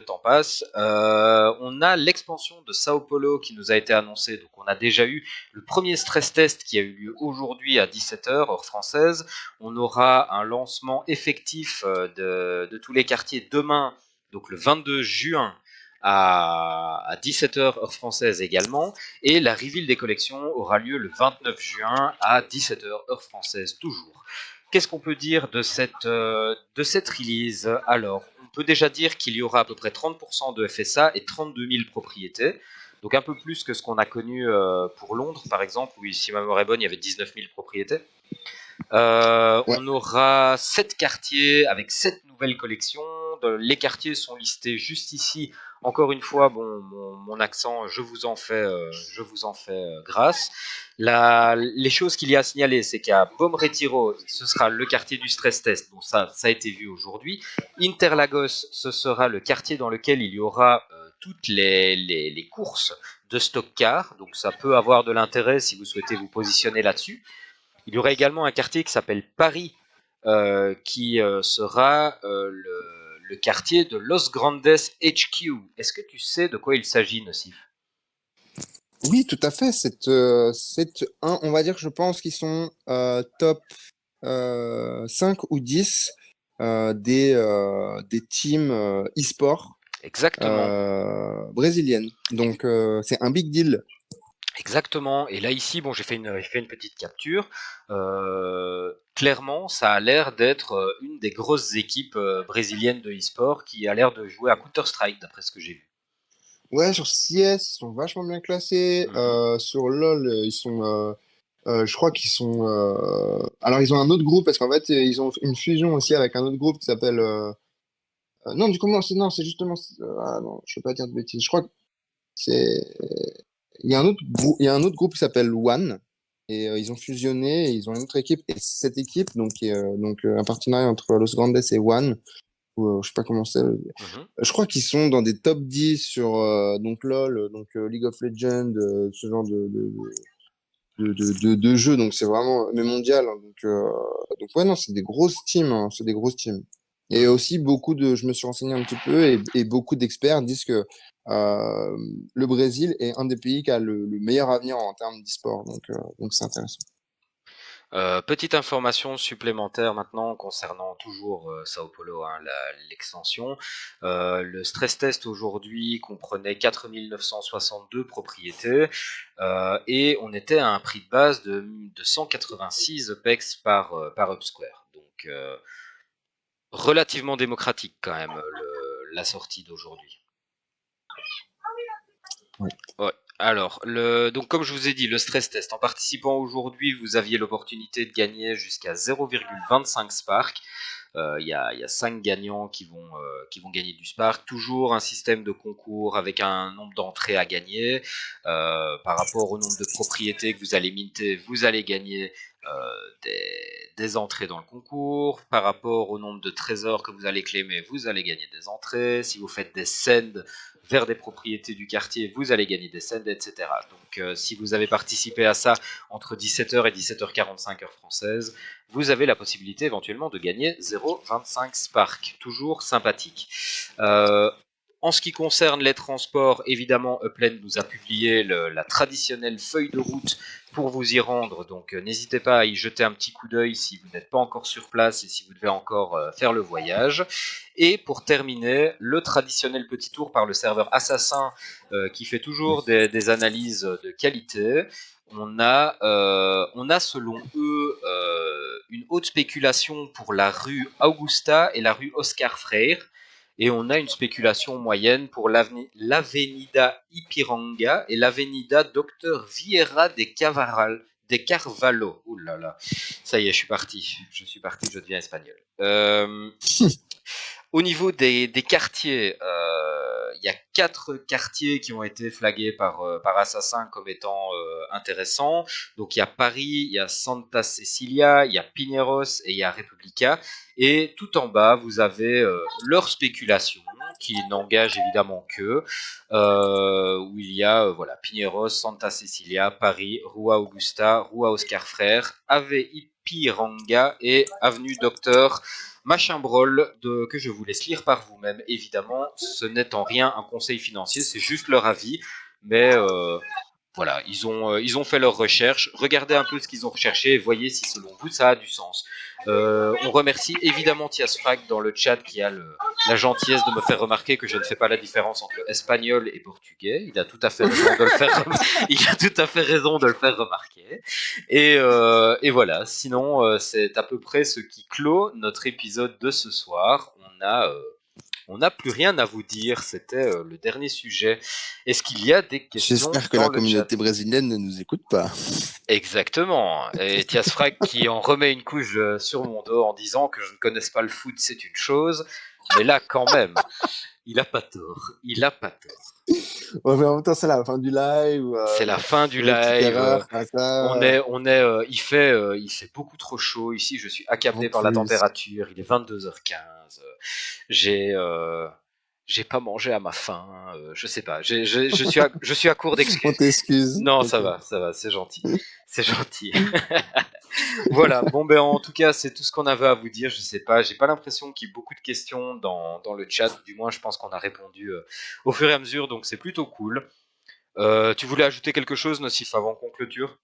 on a l'expansion de Sao Paulo qui nous a été annoncée. Donc on a déjà eu le premier stress test qui a eu lieu aujourd'hui à 17h, heure française. On aura un lancement effectif de tous les quartiers demain, donc le 22 juin à 17h, heure française également. Et la reveal des collections aura lieu le 29 juin à 17h, heure française toujours. Qu'est-ce qu'on peut dire de cette release? Alors, on peut déjà dire qu'il y aura à peu près 30% de FSA et 32 000 propriétés. Donc un peu plus que ce qu'on a connu pour Londres, par exemple, où, si ma mémoire est bonne, il y avait 19 000 propriétés. Ouais. On aura 7 quartiers avec 7 nouvelles collections, les quartiers sont listés juste ici. Encore une fois, bon, mon accent, je vous en fais grâce. Les choses qu'il y a à signaler, c'est qu'à Bom Retiro, ce sera le quartier du stress test. Bon, ça a été vu aujourd'hui. Interlagos, ce sera le quartier dans lequel il y aura toutes les courses de stock car. Donc, ça peut avoir de l'intérêt si vous souhaitez vous positionner là-dessus. Il y aura également un quartier qui s'appelle Paris, qui sera le quartier de Los Grandes HQ. Est-ce que tu sais de quoi il s'agit, Nocif? Oui, tout à fait. On va dire, je pense qu'ils sont top 5 ou 10 des teams e-sport Exactement. brésiliennes. Donc, c'est un big deal. Exactement. Et là ici, bon, j'ai fait une petite capture. Clairement, ça a l'air d'être une des grosses équipes brésiliennes de e-sport qui a l'air de jouer à Counter-Strike, d'après ce que j'ai vu. Ouais, sur CS, ils sont vachement bien classés. Mhm, Sur LoL, je crois qu'ils sont. Alors, ils ont un autre groupe parce qu'en fait, ils ont une fusion aussi avec un autre groupe qui s'appelle. Non, du coup, non, c'est justement. Ah non, je ne veux pas dire de bêtises. Je crois que c'est. Il y a un autre groupe qui s'appelle One. Et ils ont fusionné, et ils ont une autre équipe. Et cette équipe, donc, qui est un partenariat entre Los Grandes et One, ou je sais pas comment c'est. mhm. Je crois qu'ils sont dans des top 10 sur donc LoL, donc League of Legends, ce genre de jeux. Donc c'est vraiment mais mondial, hein. Donc ouais, non, c'est des grosses teams, hein, c'est des grosses teams. Et aussi je me suis renseigné un petit peu et beaucoup d'experts disent que euh, le Brésil est un des pays qui a le meilleur avenir en termes d'e-sport. Donc c'est intéressant. Petite information supplémentaire maintenant concernant toujours Sao Paulo, hein, l'extension. Le stress test aujourd'hui comprenait 4962 propriétés et on était à un prix de base de 186 EPEX par Upsquare. Donc relativement démocratique quand même la sortie d'aujourd'hui. Ouais. Ouais. Alors, donc comme je vous ai dit, le stress test. En participant aujourd'hui, vous aviez l'opportunité de gagner jusqu'à 0,25 Spark. Il y a 5 gagnants qui vont gagner du Spark. Toujours un système de concours avec un nombre d'entrées à gagner. Par rapport au nombre de propriétés que vous allez minter, vous allez gagner des entrées dans le concours. Par rapport au nombre de trésors que vous allez claimer, vous allez gagner des entrées. Si vous faites des sends vers des propriétés du quartier, vous allez gagner des sends, etc. Donc si vous avez participé à ça entre 17h et 17h45 heure française, vous avez la possibilité éventuellement de gagner 0,25 Spark. Toujours sympathique. En ce qui concerne les transports, évidemment, Upland nous a publié la traditionnelle feuille de route pour vous y rendre. Donc, n'hésitez pas à y jeter un petit coup d'œil si vous n'êtes pas encore sur place et si vous devez encore faire le voyage. Et pour terminer, le traditionnel petit tour par le serveur Assassin qui fait toujours des analyses de qualité. On a selon eux une haute spéculation pour la rue Augusta et la rue Oscar Freire. Et on a une spéculation moyenne pour l'Avenida Ipiranga et l'Avenida Docteur Vieira des Carvalho. Ouh là là, ça y est, je deviens espagnol. Au niveau des quartiers, il y a 4 quartiers qui ont été flagués par Assassin comme étant intéressants. Donc il y a Paris, il y a Santa Cecilia, il y a Pineros et il y a Republica. Et tout en bas, vous avez leur spéculation qui n'engage évidemment que, où il y a voilà, Pineros, Santa Cecilia, Paris, Rua Augusta, Rua Oscar Frère, Ave Ipiranga et Avenue Docteur Machin Brol que je vous laisse lire par vous-même. Évidemment, ce n'est en rien un conseil financier, c'est juste leur avis. Mais voilà, ils ont fait leurs recherches. Regardez un peu ce qu'ils ont recherché et voyez si selon vous ça a du sens. On remercie évidemment Tiasfrag dans le chat qui a la gentillesse de me faire remarquer que je ne fais pas la différence entre espagnol et portugais. Il a tout à fait raison de le faire. Il a tout à fait raison de le faire remarquer. Et voilà. Sinon, c'est à peu près ce qui clôt notre épisode de ce soir. On n'a plus rien à vous dire. C'était le dernier sujet. Est-ce qu'il y a des questions J'espère que dans la le chat? communauté brésilienne ne nous écoute pas. Exactement. Et Tiasfrag qui en remet une couche sur mon dos en disant que je ne connaisse pas le foot, c'est une chose. Mais là, quand même, il a pas tort. Il a pas tort. Ouais, mais en même temps, c'est la fin du live, C'est la fin du il y a une petite live. erreur, enfin, ça, Il fait beaucoup trop chaud ici. Je suis en accablé par la plus, température. Il est 22h15. J'ai, euh, j'ai pas mangé à ma faim. Je sais pas. Je suis à court on d'excuses. t'excuse. Non, Ok. ça va, c'est gentil. C'est gentil. Voilà, bon ben en tout cas c'est tout ce qu'on avait à vous dire, je sais pas, j'ai pas l'impression qu'il y ait beaucoup de questions dans le chat, du moins je pense qu'on a répondu au fur et à mesure, donc c'est plutôt cool. Tu voulais ajouter quelque chose, Nocif, avant qu'on clôture?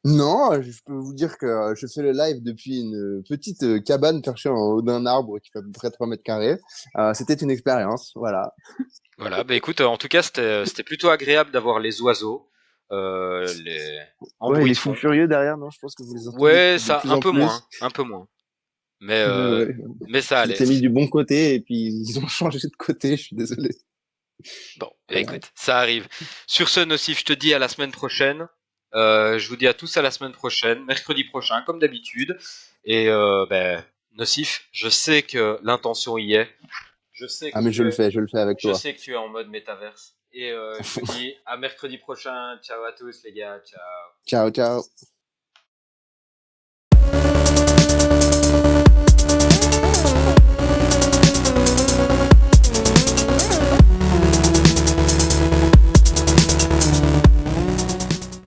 Non, je peux vous dire que je fais le live depuis une petite cabane perchée en haut d'un arbre qui fait à peu près 3 mètres carrés. C'était une expérience, voilà. Voilà, bah écoute, en tout cas c'était plutôt agréable d'avoir les oiseaux les... en Ouais, bruit les de fous fond. furieux derrière, non, je pense que vous les entendez Ouais, peut-être de ça plus en plus. un peu moins, mais, Ouais, euh, ouais. mais ça allait. J'étais mis du bon côté et puis ils ont changé de côté, je suis désolé. Bon, bah Voilà. écoute, ça arrive. Sur ce, Nocif, je te dis à la semaine prochaine. Je vous dis à tous à la semaine prochaine, mercredi prochain, comme d'habitude. Et ben, Nocif, je sais que l'intention y est. Je sais que Ah, mais tu es, je le fais avec je toi. sais que tu es en mode métaverse. Et je vous dis à mercredi prochain. Ciao à tous les gars. Ciao. Ciao, ciao.